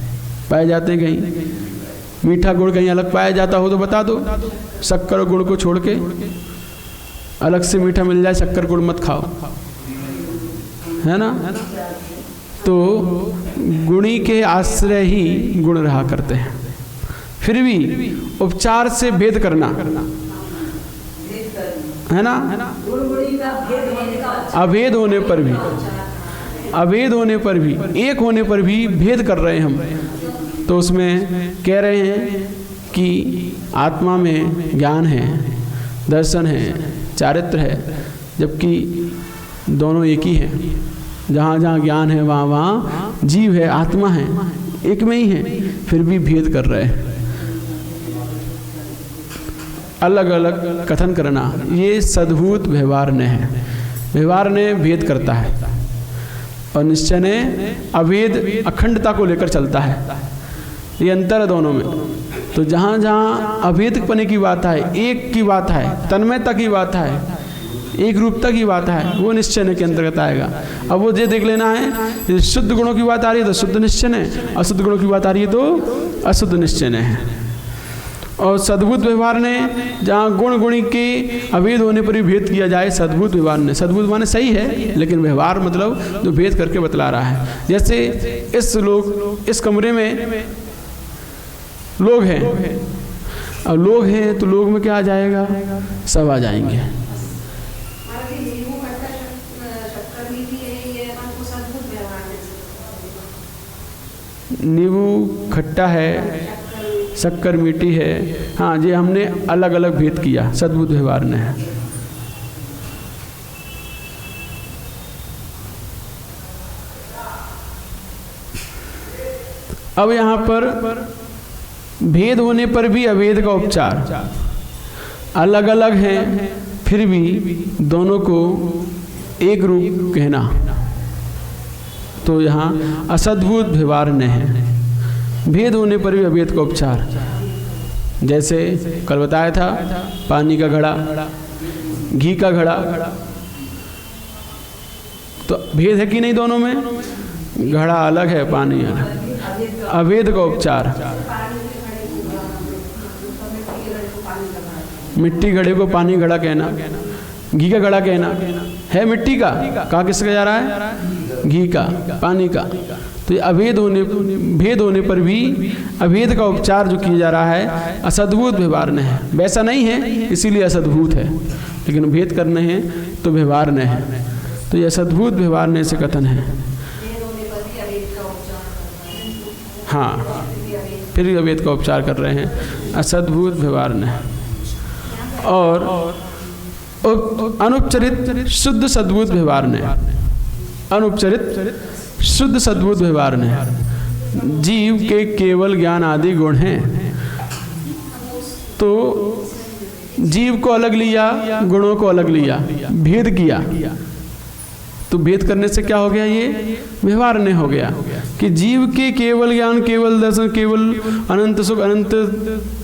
Speaker 1: पाए जाते हैं कहीं? मीठा गुण कहीं अलग पाया जाता हो तो बता दो। शक्कर और गुड़ को छोड़ के अलग से मीठा मिल जाए, शक्कर गुड़ मत खाओ, है ना? तो गुणी के आश्रय ही गुण रहा करते हैं। फिर भी उपचार से भेद करना, है ना? अभेद होने पर भी, अभेद होने पर भी, एक होने पर भी भेद कर रहे हैं हम, तो उसमें कह रहे हैं कि आत्मा में ज्ञान है, दर्शन है, चारित्र है, जबकि दोनों एक ही हैं। जहाँ जहाँ ज्ञान है वहाँ वहाँ जीव है, आत्मा है, एक में ही है, फिर भी भेद कर रहे हैं। अलग अलग कथन करना, ये सद्भूत व्यवहार ने है। व्यवहार ने भेद करता है और निश्चय ने अभेद अखंडता को लेकर चलता है। ये अंतर है दोनों में। तो जहाँ जहाँ अभेदपने की बात है, एक की बात है, तन्मयता की बात है, एक रूपता की बात है, वो निश्चय के अंतर्गत आएगा। अब वो ये देख लेना है, शुद्ध गुणों की बात आ रही है तो शुद्ध निश्चय है, अशुद्ध गुणों की बात आ रही है तो अशुद्ध निश्चय है। और सद्भूत व्यवहार ने जहाँ गुण गुणी के अभेद होने पर भी भेद किया जाए, सद्भूत व्यवहार ने, सद्भूत माने सही है, लेकिन व्यवहार मतलब जो भेद करके बतला रहा है। जैसे इस कमरे में लोग हैं, अब लोग हैं तो लोग में क्या आ जाएगा? सब आ जाएंगे। नींबू खट्टा है, शक्कर मीठी है, हाँ जी, हमने अलग अलग भेद किया, सद्भूत व्यवहार ने है। अब यहाँ पर भेद होने पर भी अभेद का उपचार, अलग अलग हैं फिर भी दोनों को एक रूप कहना, तो यहाँ असद्भुत व्यवहार ने है। भेद होने पर भी अभेद का उपचार, जैसे कल बताया था, पानी का घड़ा, घी का घड़ा, तो भेद है कि नहीं दोनों में? घड़ा अलग है, पानी अलग। अभेद का उपचार, मिट्टी घड़े को पानी घड़ा कहना, घी का घड़ा कहना है। मिट्टी का कहा किसका जा रहा है? घी का, पानी का। तो ये अभेद होने, भेद होने पर भी अभेद का उपचार जो किया जा रहा है असद्भुत व्यवहार ने है। वैसा नहीं है इसीलिए असद्भुत है, लेकिन भेद करने हैं तो व्यवहार ने है, तो ये असद्भुत व्यवहार ने से कथन है। हाँ, फिर भी अभेद का उपचार कर रहे हैं, असद्भुत व्यवहार ने। और अनुपचरित शुद्ध सद्भुत व्यवहार ने, अनुपचरित शुद्ध सद्भुत व्यवहार ने, जीव के केवल ज्ञान आदि गुण हैं, तो जीव को अलग लिया, गुणों को अलग लिया, भेद किया, तो भेद करने से क्या हो गया? ये व्यवहार ने हो गया। कि जीव के केवल ज्ञान, केवल दर्शन, केवल अनंत सुख, अनंत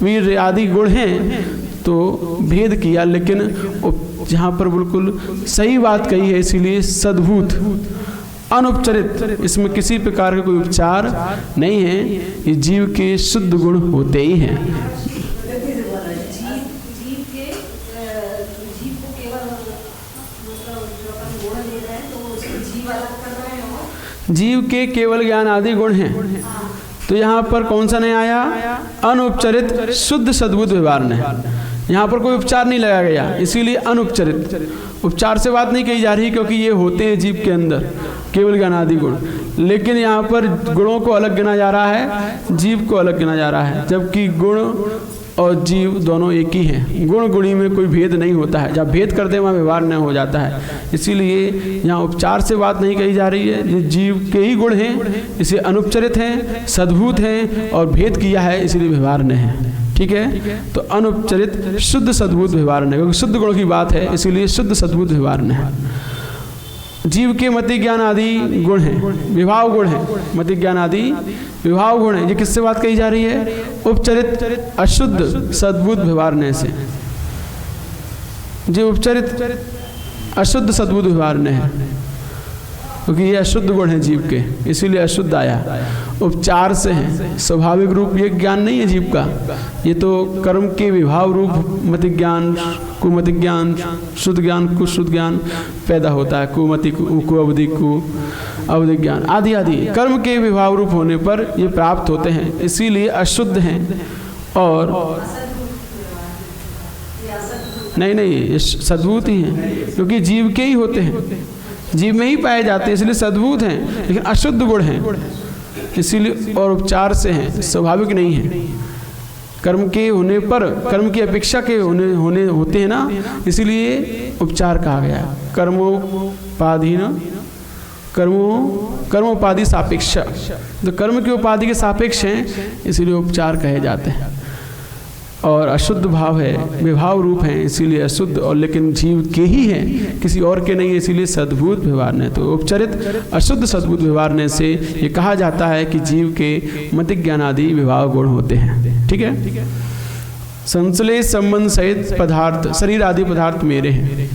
Speaker 1: वीर आदि गुण हैं, तो भेद किया, लेकिन जहाँ पर बिल्कुल सही बात कही है, इसीलिए सद्भूत अनुपचरित, इसमें किसी प्रकार का कोई उपचार नहीं है, ये जीव के शुद्ध गुण होते ही हैं। जीव के केवल ज्ञान आदि गुण हैं, तो यहाँ पर कौन सा नहीं आया? अनुपचरित शुद्ध सद्भुत व्यवहार ने। यहाँ पर कोई उपचार नहीं लगाया गया, इसीलिए अनुपचरित। उपचार से बात नहीं कही जा रही, क्योंकि ये होते हैं जीव के अंदर केवल ज्ञान आदि गुण, लेकिन यहाँ पर गुणों को अलग गिना जा रहा है, जीव को अलग गिना जा रहा है, जबकि गुण और जीव दोनों एक ही हैं। गुण गुणी में कोई भेद नहीं होता है, जब भेद करते हैं वहाँ व्यवहार नहीं हो जाता है। इसीलिए यहाँ उपचार से बात नहीं कही जा रही है, ये जीव के ही गुण हैं, इसे अनुपचरित हैं, सद्भूत हैं, और भेद किया है इसलिए व्यवहार नहीं है। ठीक है, तो अनुपचरित शुद्ध सद्भुत व्यवहार नहीं, क्योंकि शुद्ध गुण की बात है, इसीलिए शुद्ध सद्भुत व्यवहार नहीं है। जीव के मति ज्ञान आदि गुण हैं, विभाव गुण हैं, मति ज्ञान आदि विभाव गुण हैं। ये किससे बात कही जा रही है? उपचरित अशुद्ध सद्भुत व्यवहार ने से। जो उपचरित अशुद्ध सद्भुत व्यवहार ने है, क्योंकि ये अशुद्ध गुण है जीव के, इसीलिए अशुद्ध आया। उपचार से है, स्वाभाविक रूप ये ज्ञान नहीं है जीव का, ये तो कर्म के विभाव रूप मति ज्ञान, कुमति ज्ञान, शुद्ध ज्ञान, कुशुद्ध ज्ञान पैदा होता है। कुमति कुअवधि अवधि ज्ञान आदि आदि कर्म के विभाव रूप होने पर ये प्राप्त होते हैं, इसीलिए अशुद्ध हैं। और नहीं, ये सद्भुत ही हैं, क्योंकि जीव के ही होते हैं, जीव में ही पाए जाते हैं, इसलिए सद्भुत हैं, लेकिन अशुद्ध गुण हैं, इसीलिए और उपचार से हैं, स्वाभाविक नहीं है। कर्म के होने पर, कर्म की अपेक्षा के होने होते हैं ना, इसीलिए उपचार कहा गया। कर्मोपाधीन, कर्मोपाधि सापेक्ष, तो कर्म की उपाधि के सापेक्ष हैं, इसीलिए उपचार कहे जाते हैं। और अशुद्ध भाव है, विभाव रूप हैं, इसीलिए अशुद्ध, और लेकिन जीव के ही हैं, किसी और के नहीं है, इसीलिए सद्भुत व्यवहार ने। तो उपचरित अशुद्ध सद्भुत व्यवहार ने से ये कहा जाता है कि जीव के मति ज्ञान आदि विभाव गुण होते हैं। ठीक है, संश्लेष संबंध सहित पदार्थ, शरीर आदि पदार्थ मेरे हैं।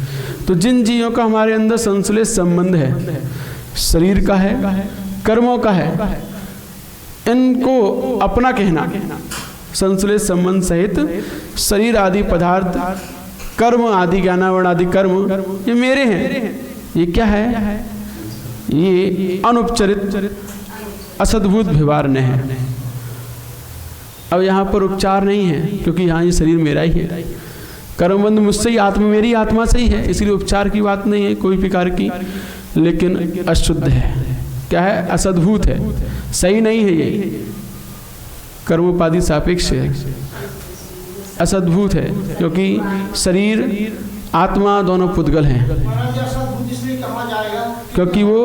Speaker 1: तो जिन जीवों का हमारे अंदर संश्लेष संबंध है, शरीर का है, कर्मों का है, इनको अपना कहना, संश्लेष संबंध सहित शरीर आदि पदार्थ, कर्म आदि, ज्ञानावरण आदि कर्म, ये मेरे हैं। ये क्या है? ये अनुपचरित असद्भुत व्यवहार ने है। अब यहाँ पर उपचार नहीं है, क्योंकि यहाँ ये शरीर मेरा ही है, कर्मबंध मुझसे ही, आत्मा मेरी आत्मा से ही है, इसलिए उपचार की बात नहीं है कोई प्रकार की, लेकिन अशुद्ध है। क्या है? असद्भुत है, सही नहीं है, ये कर्मोपाधि सापेक्ष है, असद्भुत है, क्योंकि शरीर आत्मा दोनों पुद्गल हैं, क्योंकि वो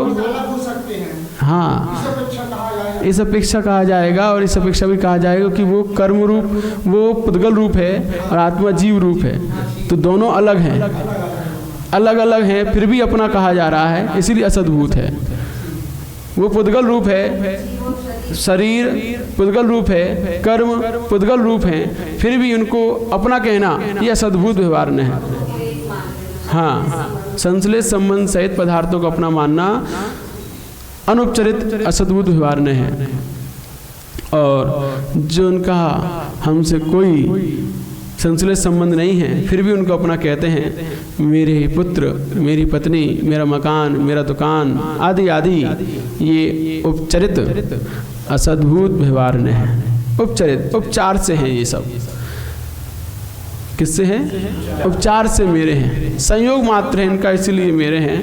Speaker 1: हाँ इस अपेक्षा कहा जाएगा, और इस अपेक्षा भी कहा जाएगा कि वो कर्म रूप, वो पुद्गल रूप है, और आत्मा जीव रूप है, तो दोनों अलग हैं, अलग अलग हैं, फिर भी अपना कहा जा रहा है, इसीलिए असद्भुत है। वो पुद्गल रूप है, शरीर पुद्गल रूप है, कर्म पुद्गल रूप है, फिर भी उनको अपना कहना, यह असद्भुत व्यवहार न है। हाँ, संश्लेष संबंध सहित पदार्थों को अपना मानना अनुपचरित असद्भुत व्यवहार न है। और जो उनका हमसे कोई संश्लेष संबंध नहीं है, फिर भी उनको अपना कहते हैं, मेरे पुत्र, मेरी पत्नी, मेरा मकान, मेरा दुकान आदि आदि, ये उपचरित असद्भुत व्यवहार ने है। उपचरित, उपचार से हैं ये सब। किससे हैं? उपचार से मेरे हैं, संयोग मात्र है इनका, इसीलिए मेरे हैं,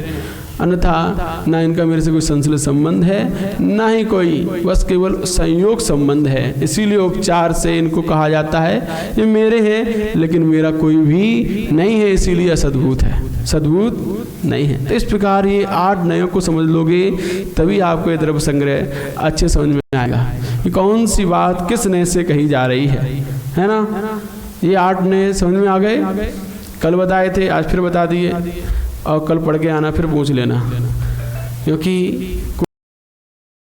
Speaker 1: अन्यथा ना इनका मेरे से कोई संश्लेष संबंध है, ना ही कोई, बस केवल संयोग संबंध है, इसीलिए उपचार से इनको कहा जाता है ये मेरे हैं, लेकिन मेरा कोई भी नहीं है, इसीलिए असद्भुत है, सद्भुत नहीं है। तो इस प्रकार ये 8 नयों को समझ लोगे, तभी आपको ये द्रव्य संग्रह अच्छे समझ में आएगा कि कौन सी बात किस नय से कही जा रही है ना। ये 8 नय समझ में आ गए, कल बताए थे, आज फिर बता दिए, और कल पढ़ के आना, फिर पूछ लेना, क्योंकि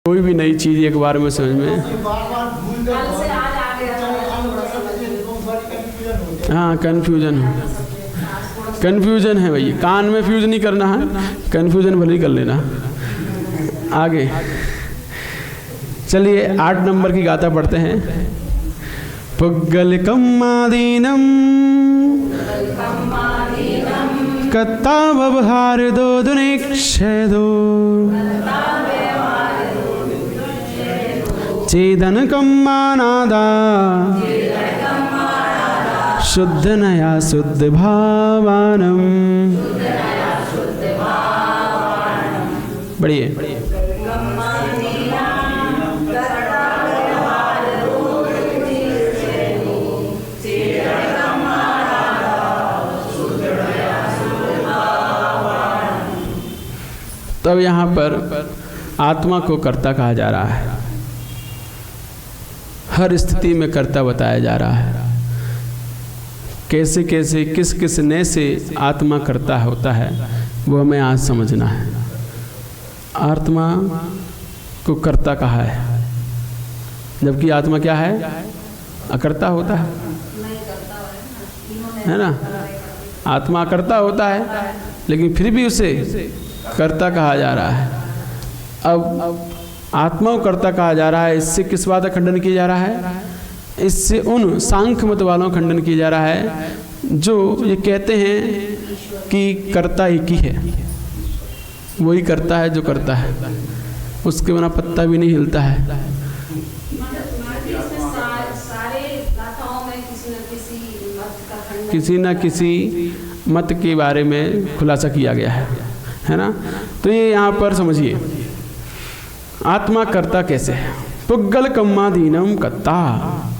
Speaker 1: कोई भी नई चीज़ एक बार में समझ में, हाँ कन्फ्यूजन है भैया, कान में फ्यूज नहीं करना है, कन्फ्यूजन भले ही कर लेना। आगे चलिए 8 नंबर की गाथा पढ़ते हैं। पुग्गल कम्मादीनम कत्ता व्यवहार दो दुनिक्षेदो चेदन कम्मानादा शुद्ध नया शुद्ध भावानम। बढ़िए। तब यहाँ पर आत्मा को कर्ता कहा जा रहा है, हर स्थिति में कर्ता बताया जा रहा है। कैसे कैसे किस किस ने से आत्मा कर्ता होता है वो हमें आज समझना है। आत्मा को कर्ता कहा है, जबकि आत्मा क्या है, अकर्ता होता है ना। आत्मा अकर्ता होता है लेकिन फिर भी उसे कर्ता कहा जा रहा है। अब आत्मा को कर्ता कहा जा रहा है, इससे किस बात का खंडन किया जा रहा है, इससे उन सांख्य मत वालों का खंडन किया जा रहा है जो ये कहते हैं कि कर्ता एक ही है, वही करता है जो करता है, उसके बिना पत्ता भी नहीं हिलता है। किसी न किसी मत के बारे में खुलासा किया गया है ना। तो ये यहाँ पर समझिए आत्मा कर्ता कैसे है। पुग्गल कम्मादीनम कत्ता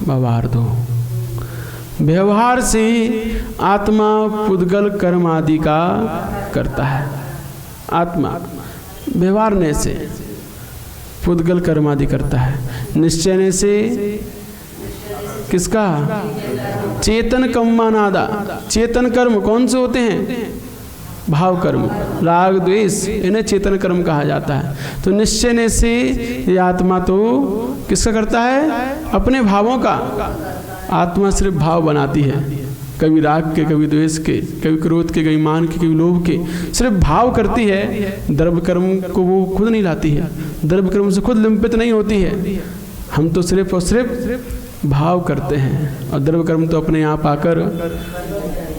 Speaker 1: व्यवहारदो, व्यवहार से आत्मा पुद्गल कर्म आदि का करता है। आत्मा व्यवहारने से पुद्गल कर्म आदि करता है, निश्चयने से किसका, चेतन कम्मानादा। चेतन कर्म कौन से होते हैं, भाव कर्म, राग द्वेष, इन्हें चेतन कर्म कहा जाता है। तो निश्चय से ये आत्मा तो किसका करता है, अपने भावों का। आत्मा सिर्फ भाव बनाती है, कभी राग के, कभी द्वेष के, कभी क्रोध के, कभी मान के, कभी लोभ के, सिर्फ भाव करती है। द्रव्य कर्म को वो खुद नहीं लाती है, द्रव्य कर्म से खुद लिंपित नहीं होती है। हम तो सिर्फ और सिर्फ भाव करते हैं और द्रव्य कर्म तो अपने आप आकर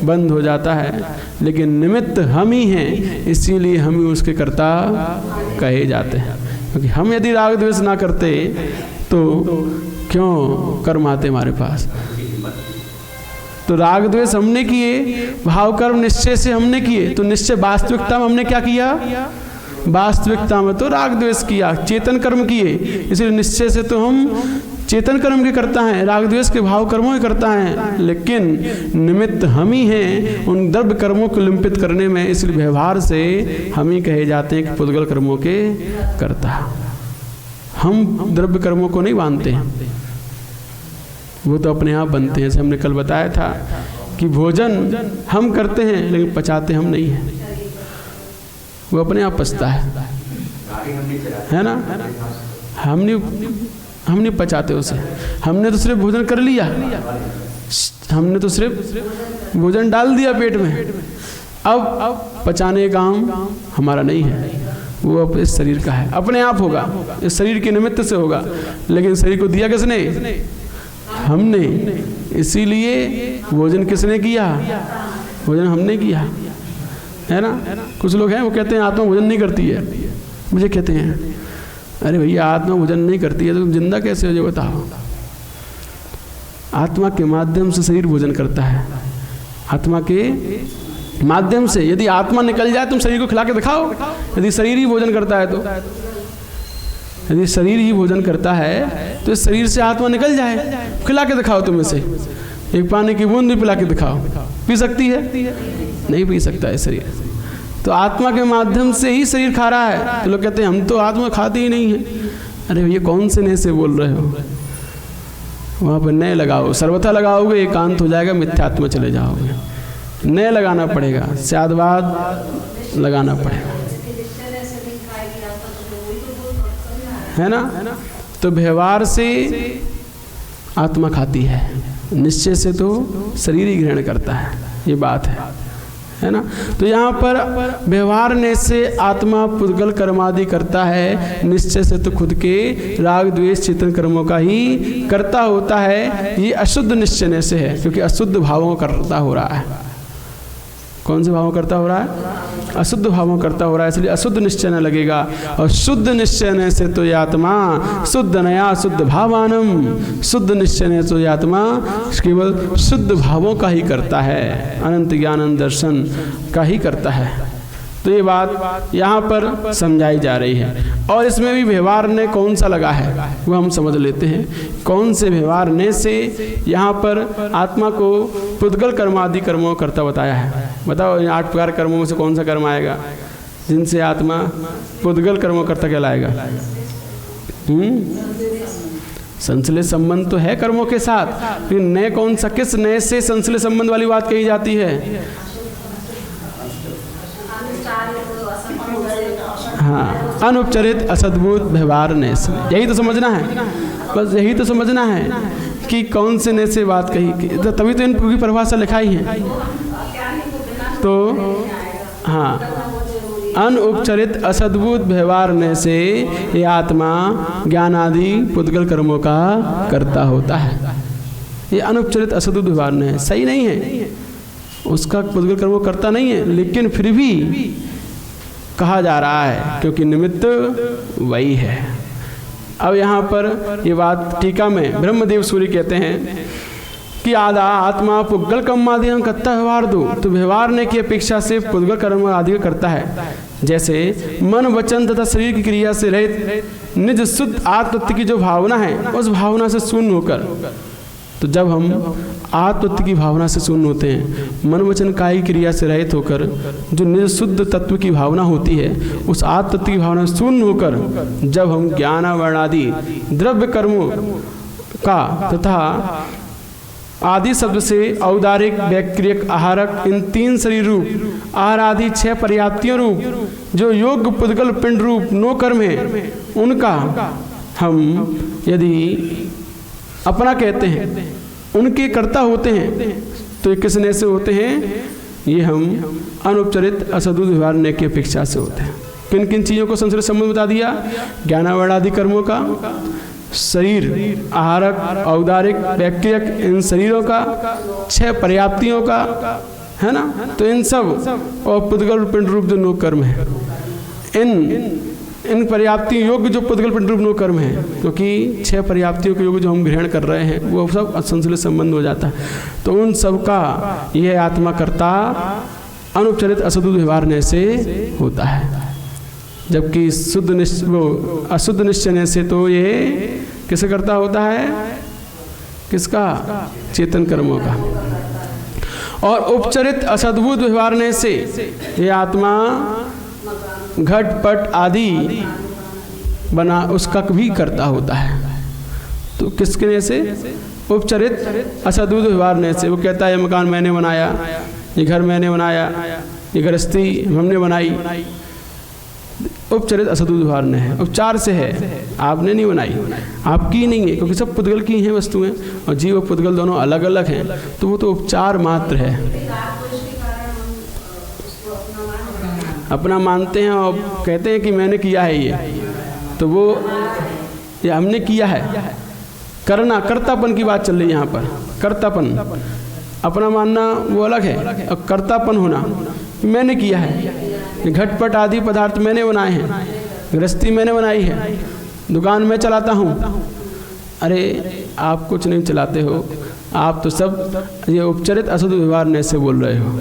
Speaker 1: बंद हो जाता है। लेकिन निमित्त हम ही हैं, इसीलिए हम ही उसके कर्ता कहे जाते हैं। क्योंकि हम यदि राग द्वेष ना करते तो क्यों कर्म आते हमारे पास। तो राग द्वेष हमने किए, भाव कर्म निश्चय से हमने किए, तो निश्चय वास्तविकता में हमने क्या किया, वास्तविकता में तो राग द्वेष किया, चेतन कर्म किए। इसलिए निश्चय से तो हम चेतन कर्म के करता है, राग द्वेष के भाव कर्मों के करता है, लेकिन निमित्त हम ही हैं उन द्रव्य कर्मों को लिंपित करने में। इसलिए व्यवहार से हम ही कहे जाते हैं कि पुद्गल कर्मों के करता। हम द्रव्य कर्मों को नहीं बांधते हैं, वो तो अपने आप बनते हैं। जैसे हमने कल बताया था कि भोजन हम करते हैं लेकिन पचाते हम नहीं हैं, वो अपने आप पचता है ना। हम नहीं पचाते उसे, हमने तो सिर्फ भोजन कर लिया, हमने तो सिर्फ भोजन डाल दिया पेट में। अब पचाने का काम हमारा नहीं है, वो अब इस शरीर का है, अपने आप होगा, इस शरीर के निमित्त से होगा। लेकिन शरीर को दिया किसने, हमने। इसीलिए भोजन किसने किया, भोजन हमने किया, है ना। कुछ लोग हैं वो कहते हैं आत्मा भोजन नहीं करती है। मुझे कहते हैं अरे भैया आत्मा भोजन नहीं करती है तो तुम जिंदा कैसे हो, जो बताओ। आत्मा के माध्यम से शरीर भोजन करता है, आत्मा के माध्यम से। यदि आत्मा निकल जाए तुम शरीर को खिला के दिखाओ। यदि शरीर ही भोजन करता है तो, यदि शरीर ही भोजन करता है तो इस शरीर से आत्मा निकल जाए, खिला के दिखाओ। तुम इसे एक पानी की बूंद भी पिला के दिखाओ, पी सकती है, नहीं पी सकता है शरीर। तो आत्मा के माध्यम से ही शरीर खा रहा है। तो लोग कहते हैं हम तो आत्मा खाते ही नहीं है। अरे भैया कौन से नए से बोल रहे हो, वहाँ पर नए लगाओ, सर्वथा लगाओगे एकांत हो जाएगा, मिथ्यात्व में चले जाओगे। नए लगाना पड़ेगा, स्यादवाद लगाना पड़ेगा, है ना। तो व्यवहार से आत्मा खाती है, निश्चय से तो शरीर ही ग्रहण करता है, ये बात है ना। तो यहाँ पर व्यवहार ने से आत्मा पुद्गल कर्मादि करता है, निश्चय से तो खुद के राग द्वेष चिंतन कर्मों का ही करता होता है। ये अशुद्ध निश्चय से है, क्योंकि अशुद्ध भावों का करता हो रहा है। कौन से भावों करता हो रहा है? अशुद्ध भावों करता हो रहा है, इसलिए अशुद्ध निश्चय न लगेगा। और शुद्ध निश्चय से तो ये आत्मा शुद्ध नया शुद्ध भावानम, शुद्ध निश्चय से तो ये आत्मा केवल शुद्ध भावों का ही करता है, अनंत ज्ञान दर्शन का ही करता है। तो ये बात यहाँ पर समझाई जा रही है। और इसमें भी व्यवहार ने कौन सा लगा है वो हम समझ लेते हैं। कौन से व्यवहार ने से यहाँ पर आत्मा को पुद्गल कर्मादि कर्मों करता बताया है। बताओ 8 प्रकार कर्मों में से कौन सा कर्म आएगा जिनसे आत्मा पुद्गल कर्मों करता कहलाएगा? संश्लेष संबंध तो है कर्मों के साथ, लेकिन नए कौन सा, किस नए से संश्लेष संबंध वाली बात कही जाती है? हाँ, अनुपचरित असद्भुत व्यवहार ने से, यही तो समझना है, बस यही तो समझना है कि कौन से ने से बात कही, तो तभी तो इनकी परिभाषा लिखाई है। तो हाँ, अनुपचरित असद्भुत व्यवहार ने से ये आत्मा ज्ञान आदि पुद्गल कर्मों का करता होता है। ये अनुपचरित असद्भुत व्यवहार ने सही नहीं है, उसका पुद्गल कर्मों करता नहीं है, लेकिन फिर भी कहा जा रहा है क्योंकि निमित्त वही है। अब यहाँ पर ये बात टीका में ब्रह्मदेव सूर्य कहते हैं कि आधा आत्मा पुद्गल कर्म आदि करता व्यवहार दो, तो व्यवहार ने की अपेक्षा से पुद्गल कर्म आदि करता है। जैसे मन वचन तथा शरीर की क्रिया से रहित निज शुद्ध आत्मतत्व की जो भावना है, उस भावना से शून्य होकर, तो जब हम आत्मतत्व की भावना से शून्य होते हैं, मन वचन कायिक क्रिया से रहित होकर जो निज शुद्ध तत्व की भावना होती है, उस आत्मतत्व की भावना से शून्य होकर जब हम ज्ञान वर्णादि द्रव्य कर्मों का तथा आदि शब्द से औदारिक वैक्रियक आहारक इन 3 शरीर रूप आहार आदि 6 पर्याप्तियों रूप जो योग पुद्गल पिंड रूप 9 कर्म है, उनका हम यदि अपना कहते हैं, उनके कर्ता होते हैं, तो किस ने से होते हैं? ये हम अनुपचरित असद्भुत व्यवहार ने की अपेक्षा से होते हैं। किन किन चीज़ों को संश्लेष संबंध बता दिया? ज्ञानावरण आदि कर्मों का, शरीर आहारक औदारिक वैक्रियक इन शरीरों का, 6 पर्याप्तियों का, है ना। तो इन सब और पुद्गल पिंड रूप जो 9 कर्म है, इन पर्याप्ति योग्य जो पुद्गल पिंड रूप 9 कर्म है, क्योंकि 6 पर्याप्तियों के योग जो हम ग्रहण कर रहे हैं वो सब संश्लेष संबंध हो जाता है। तो उन सब का यह आत्मा कर्ता अनुपचरित असद्भुत व्यवहार ने से होता है। जबकि शुद्ध अशुद्ध निश्चय से तो ये किसे करता होता है? किसका? चेतन कर्मों का। और उपचरित असद्भुत व्यवहार ने से ये आत्मा घट पट आदि बना उसका भी करता होता है। तो किसके से? उपचरित असद्भुत व्यवहार ने से। वो कहता है ये मकान मैंने बनाया, ये घर मैंने बनाया, ये गृहस्थी हमने बनाई। उपचरित असद्भुत व्यवहार ने है, उपचार से है, आपने नहीं बनाई, आपकी नहीं है, क्योंकि सब पुद्गल की हैं वस्तुएं, और जीव और पुद्गल दोनों अलग अलग हैं, तो वो तो उपचार मात्र है। अपना मानते हैं और कहते हैं कि मैंने किया है ये, तो वो ये हमने किया है। करना, कर्तापन की बात चल रही है यहाँ पर। कर्तापन, अपना मानना वो अलग है, और कर्तापन होना मैंने किया है। घटपट आदि पदार्थ मैंने बनाए हैं, गृहस्थी मैंने बनाई है, दुकान में चलाता हूँ। अरे आप कुछ नहीं चलाते हो, आप तो सब ये उपचरित असद्भुत व्यवहार ने से बोल रहे हो।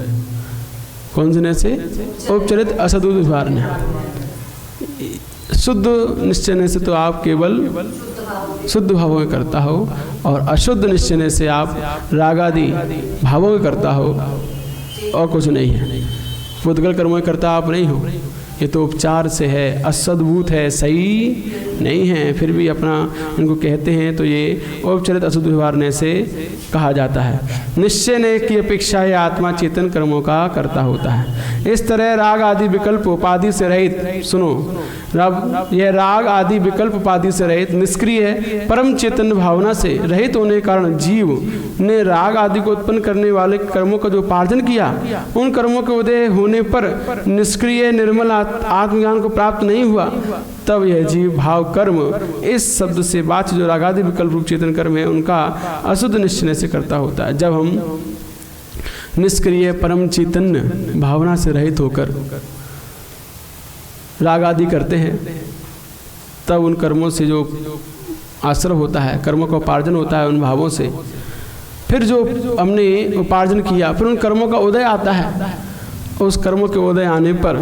Speaker 1: कौन से ने से? उपचरित असद्भुत व्यवहार ने। शुद्ध निश्चय से तो आप केवल शुद्ध भावों में करता हो, और अशुद्ध निश्चय से आप रागादि भावों में करता हो, और कुछ नहीं है। पुद्गल कर्मों में करता आप नहीं हो। ये तो उपचार से है, असद्भूत है, सही नहीं है, फिर भी अपना इनको कहते हैं, तो ये औपचारिक अशुद्ध व्यवहार से कहा जाता है। निश्चय ने की अपेक्षा ये आत्मा चेतन कर्मों का कर्ता होता है। इस तरह राग आदि विकल्प उपाधि से रहित, सुनो, यह राग आदि विकल्प उपाधि से रहित निष्क्रिय परम चेतन भावना से रहित होने के कारण जीव ने राग आदि को उत्पन्न करने वाले कर्मों का जो उपार्जन किया, उन कर्मों के उदय होने पर निष्क्रिय निर्मल आत्मज्ञान को प्राप्त नहीं हुआ, तब यह जीव भाव कर्म इस शब्द से बात जो राग आदि विकल्प रूप चेतन कर्म है उनका अशुद्ध निश्चय से करता होता है। जब हम निष्क्रिय परम चैतन्य भावना से रहित होकर राग आदि करते हैं, तब उन कर्मों से जो आश्रय होता है, कर्मों का उपार्जन होता है उन भावों से, फिर जो हमने उपार्जन किया, फिर उन कर्मों का उदय आता है। उस कर्मों के उदय आने पर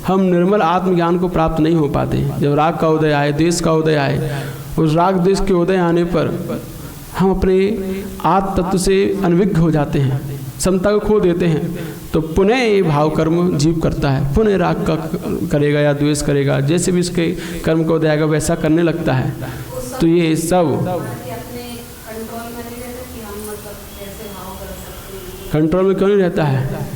Speaker 1: हम निर्मल आत्मज्ञान को प्राप्त नहीं हो पाते। जब राग का उदय आए, द्वेष का उदय आए, उस राग द्वेष के उदय आने पर हम अपने आत्म तत्व से अनभिज्ञ हो जाते हैं, समता को खो देते हैं। तो पुनः ये भाव कर्म जीव करता है, पुनः राग का करेगा या द्वेष करेगा, जैसे भी इसके कर्म को उदय आएगा वैसा करने लगता है। तो ये सब कंट्रोल में क्यों नहीं रहता है?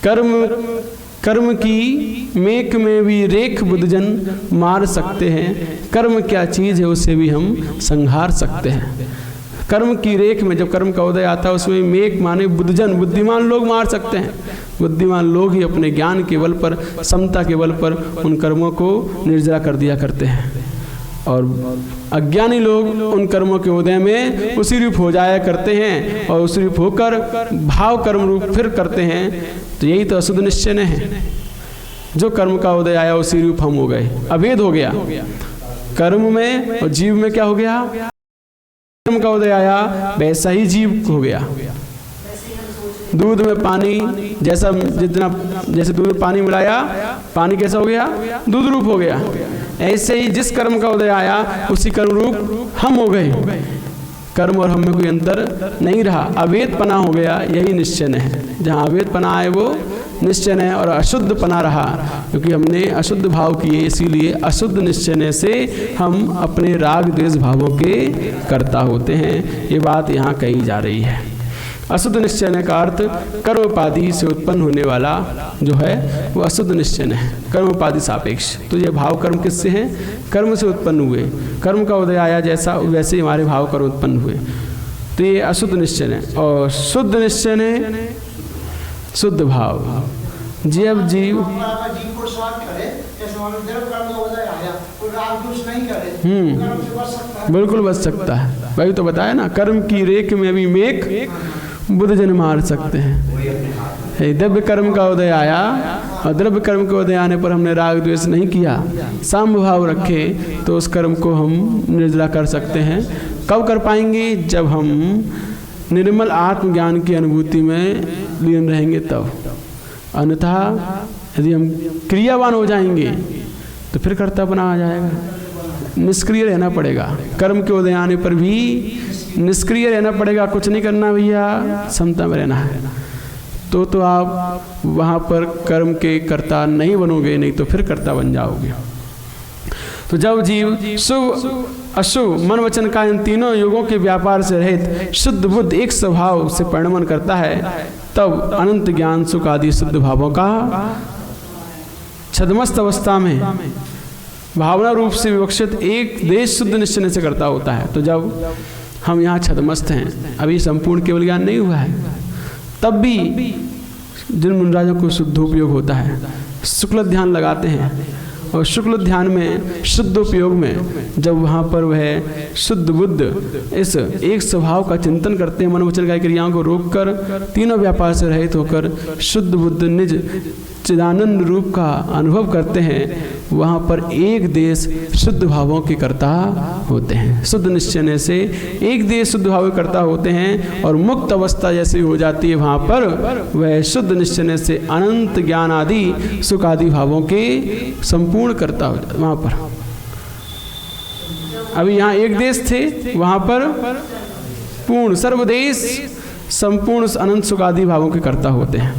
Speaker 1: कर्म की मेक में भी रेख बुद्धजन मार सकते हैं, कर्म क्या चीज़ है उसे भी हम संहार सकते हैं। कर्म की रेख में जब कर्म का उदय आता है उसमें मेक माने बुद्धजन, बुद्धिमान लोग मार सकते हैं। बुद्धिमान लोग ही अपने ज्ञान के बल पर, समता के बल पर उन कर्मों को निर्जरा कर दिया करते हैं, और अज्ञानी लोग उन कर्मों के उदय में उसी रूप हो जाया करते हैं और उसी रूप होकर भाव कर्म रूप फिर करते हैं। तो यही तो अशुद्ध निश्चय है। जो कर्म का उदय आया उसी रूप हम हो गए, अभेद हो गया कर्म में और जीव में। क्या हो गया? कर्म का उदय आया वैसा ही जीव हो गया। दूध में पानी जैसा, जैसे दूध में पानी मिलाया, पानी कैसा हो गया? दूध रूप हो गया। ऐसे ही जिस कर्म का उदय आया उसी कर्म रूप हम हो गए। कर्म और हम में कोई अंतर नहीं रहा, अवेद पना हो गया। यही निश्चय है। जहाँ अवेद पना आए वो निश्चय है, और अशुद्ध पना रहा क्योंकि हमने अशुद्ध भाव किए, इसीलिए अशुद्ध निश्चय से हम अपने राग द्वेष भावों के कर्ता होते हैं। ये बात यहाँ कही जा रही है। अशुद्ध निश्चय का अर्थ कर्मोपाधि से उत्पन्न होने वाला जो है वो अशुद्ध निश्चय है, कर्मोपाधि सापेक्ष। तो ये भाव कर्म किससे हैं? कर्म से उत्पन्न हुए। कर्म का उदय आया जैसा वैसे ही हमारे भाव कर्म उत्पन्न हुए। तो ये अशुद्ध निश्चय है। और शुद्ध निश्चय है शुद्ध भाव। जब जीव बिल्कुल बच सकता है। वही तो बताया ना, कर्म की रेख में भी मेघ बुद्धजन मार सकते हैं। द्रव्य कर्म का उदय आया और द्रव्य कर्म के उदय आने पर हमने राग द्वेष नहीं किया, साम्य भाव रखे, तो उस कर्म को हम निर्जला कर सकते हैं। कब कर पाएंगे? जब हम निर्मल आत्मज्ञान की अनुभूति में लीन रहेंगे तब। अन्यथा यदि हम क्रियावान हो जाएंगे तो फिर कर्तापना आ जाएगा। निष्क्रिय रहना पड़ेगा। कर्म के उदय आने पर भी निष्क्रिय रहना पड़ेगा, कुछ नहीं करना भैया, समता में रहना है। तो आप वहाँ पर कर्म के कर्ता नहीं बनोगे, नहीं तो फिर कर्ता बन जाओगे। तो जब जीव शुभ अशुभ मन वचन का इन तीनों युगों के व्यापार से रहित शुद्ध बुद्ध एक स्वभाव से परिणमन करता है, तब अनंत ज्ञान सुख आदि शुद्ध भावों का छदमस्त अवस्था में भावना रूप से विवक्षित एक देश शुद्ध निश्चय से करता होता है। तो जब हम यहाँ छदमस्त हैं, अभी संपूर्ण केवल ज्ञान नहीं हुआ है, तब भी जिन मुनराजों को शुद्धोपयोग होता है, शुक्ल ध्यान लगाते हैं, और शुक्ल ध्यान में शुद्ध उपयोग में जब वहाँ पर वह शुद्ध बुद्ध इस एक स्वभाव का चिंतन करते हैं, मन वचन कायी क्रियाओं को रोककर तीनों व्यापार से रहित होकर शुद्ध बुद्ध निज चिदानंद रूप का अनुभव करते हैं, वहाँ पर एक देश शुद्ध भावों के कर्ता होते हैं। शुद्ध निश्चय से एक देश शुद्ध भाव के कर्ता होते हैं, और मुक्त अवस्था जैसी हो जाती है वहाँ पर वह शुद्ध निश्चय से अनंत ज्ञान आदि सुख आदि भावों के संपूर्ण कर्ता हो जाते वहाँ पर। अभी यहाँ एक देश थे, वहाँ पर पूर्ण सर्वदेश संपूर्ण अनंत सुख आदि भावों के कर्ता होते हैं।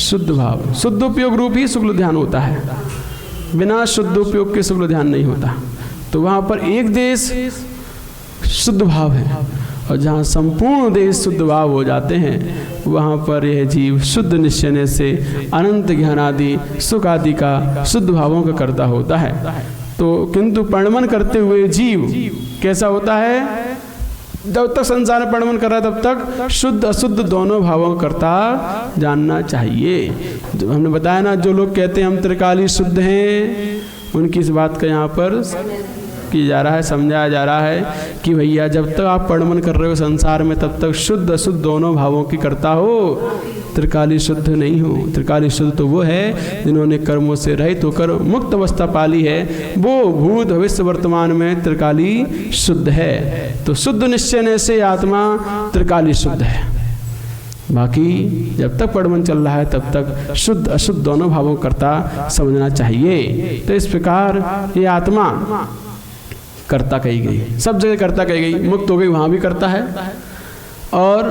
Speaker 1: शुद्ध भाव, शुद्ध उपयोग रूप ही शुक्ल ध्यान होता है, बिना शुद्ध उपयोग के शुक्ल ध्यान नहीं होता। तो वहाँ पर एक देश शुद्ध भाव है, और जहाँ संपूर्ण देश शुद्ध भाव हो जाते हैं वहाँ पर यह जीव शुद्ध निश्चय से अनंत ज्ञान आदि सुख आदि का शुद्ध भावों का कर्ता होता है। तो किंतु प्रणमन करते हुए जीव कैसा होता है? जब तक संसार में प्रणमन कर रहा है तब तक शुद्ध अशुद्ध दोनों भावों का कर्ता जानना चाहिए। जब हमने बताया ना, जो लोग कहते हैं हम त्रिकाली शुद्ध हैं, उनकी इस बात का यहाँ पर किया जा रहा है, समझाया जा रहा है कि भैया जब तक आप प्रणमन कर रहे हो संसार में तब तक शुद्ध अशुद्ध दोनों भावों की कर्ता हो, त्रिकाली शुद्ध नहीं हो। त्रिकाली शुद्ध तो वो है जिन्होंने कर्मों से रहित होकर मुक्त अवस्था पाली है, वो भूत भविष्य वर्तमान में त्रिकाली शुद्ध है। तो शुद्ध निश्चय से आत्मा त्रिकाली शुद्ध है। बाकी जब तक प्रणमन चल रहा है तब तक शुद्ध अशुद्ध दोनों भावों कर्ता समझना चाहिए। तो इस प्रकार ये आत्मा कर्ता कही गई, सब जगह कर्ता कही गई। मुक्त हो गई वहाँ भी करता है, और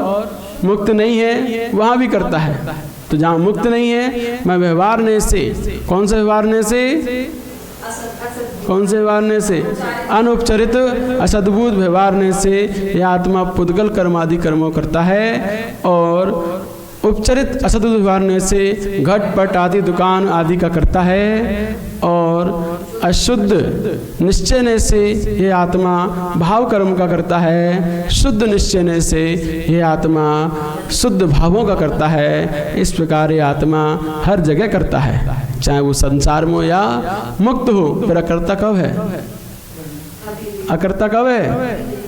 Speaker 1: मुक्त नहीं है वहाँ भी करता है। तो जहाँ मुक्त नहीं है, मैं व्यवहारने से, कौन से व्यवहारने से, कौन से व्यवहारने से, अनुपचरित असद्भुत व्यवहारने से यह आत्मा पुद्गल कर्म आदि कर्मों करता है, और उपचरित असद्भुत व्यवहारने से घटपट आदि दुकान आदि का करता है, और अशुद्ध निश्चय से यह आत्मा भाव कर्म का करता है, शुद्ध निश्चय से यह आत्मा शुद्ध भावों का करता है। इस प्रकार ये आत्मा हर जगह करता है, चाहे वो संसार में हो या मुक्त हो। फिर अकर्ता कब है? अकर्ता कब है?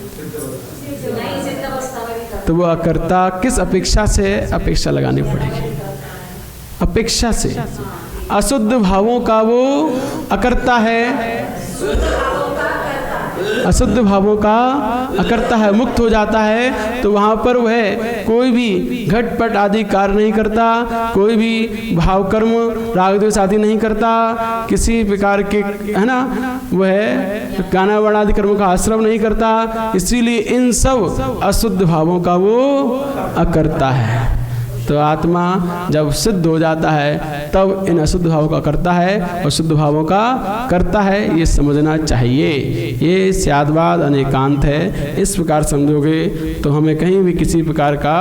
Speaker 1: तो वो अकर्ता किस अपेक्षा से अपेक्षा लगानी पड़ेगी? अपेक्षा से। अशुद्ध भावों का वो अकर्ता है, अशुद्ध भावों का अकर्ता है, मुक्त हो जाता है। तो वहाँ पर वह कोई भी घटपट आदि कार्य नहीं करता, कोई भी भाव कर्म राग द्वेष आदि नहीं करता, किसी प्रकार के, है ना, वह गाना वर्ण आदि कर्मों का आश्रम नहीं करता। इसीलिए इन सब अशुद्ध भावों का वो अकर्ता है। तो आत्मा जब सिद्ध हो जाता है तब इन अशुद्ध भावों का करता है और शुद्ध भावों का करता है, ये समझना चाहिए। ये स्यादवाद अनेकांत है। इस प्रकार समझोगे तो हमें कहीं भी किसी प्रकार का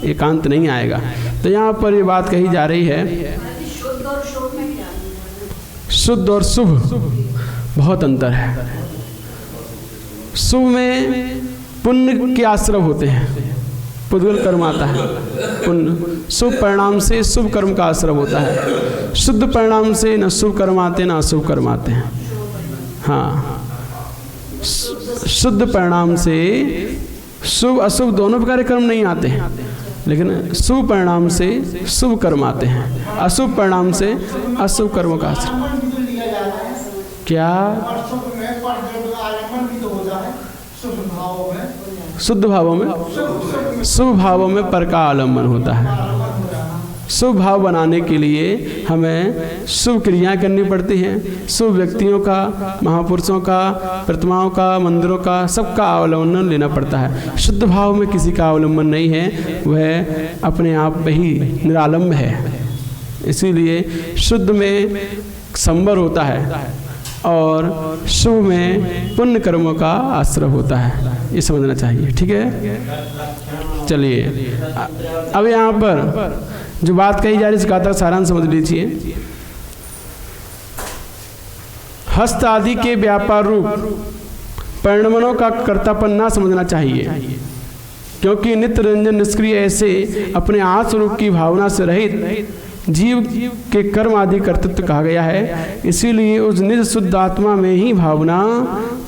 Speaker 1: एकांत नहीं आएगा। तो यहाँ पर ये बात कही जा रही है, शुद्ध और शुभ बहुत अंतर है। शुभ में पुण्य के आश्रय होते हैं, पुद्गल कर्म आता है, पुण्य शुभ परिणाम से शुभ कर्म का आश्रय होता है। शुद्ध परिणाम से न शुभ कर्म आते न अशुभ कर्म आते हैं। हाँ, शुद्ध परिणाम से शुभ अशुभ दोनों प्रकार के कर्म नहीं आते हैं, लेकिन शुभ परिणाम से शुभ कर्म आते हैं, अशुभ परिणाम से अशुभ कर्मों का आश्रय। क्या शुद्ध भावों में, शुभ भावों में पर का आलम्बन होता है। शुभ भाव बनाने के लिए हमें शुभ क्रियाएं करनी पड़ती हैं। शुभ व्यक्तियों का, महापुरुषों का, प्रतिमाओं का, मंदिरों का, सबका अवलंबन लेना पड़ता है। शुद्ध भाव में किसी का अवलंबन नहीं है, वह अपने आप में ही निरालंब है। इसीलिए शुद्ध में संवर होता है और शुभ में पुण्य कर्मों का आश्रय होता है। ये समझना चाहिए, ठीक है। चलिए अब यहाँ पर जो बात कही जा रही है इसका था सारांश समझ लीजिए। हस्त आदि के व्यापार रूप परिणमनों का कर्तापन ना समझना चाहिए, क्योंकि नित्य रंजन निष्क्रिय ऐसे अपने आत्मस्वरूप की भावना से रहित जीव के कर्म आदि कर्तृत्व कहा गया है। इसीलिए उस निज शुद्ध आत्मा में ही भावना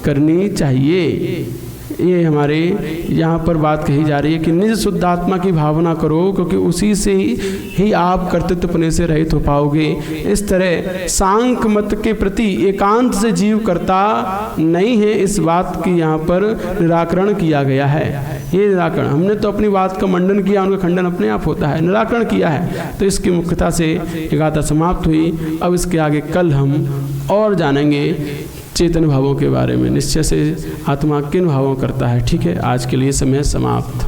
Speaker 1: करनी चाहिए। ये हमारे यहाँ पर बात कही जा रही है कि निज शुद्ध आत्मा की भावना करो, क्योंकि उसी से ही आप कर्तृत्वपने से रहित हो पाओगे। इस तरह सांख्य मत के प्रति एकांत से जीव करता नहीं है, इस बात की यहाँ पर निराकरण किया गया है। ये निराकरण, हमने तो अपनी बात का मंडन किया, उनका खंडन अपने आप होता है, निराकरण किया है। तो इसकी मुख्यता से ये गाथा समाप्त हुई। अब इसके आगे कल हम और जानेंगे चेतन भावों के बारे में, निश्चय से आत्मा किन भावों करता है। ठीक है, आज के लिए समय समाप्त।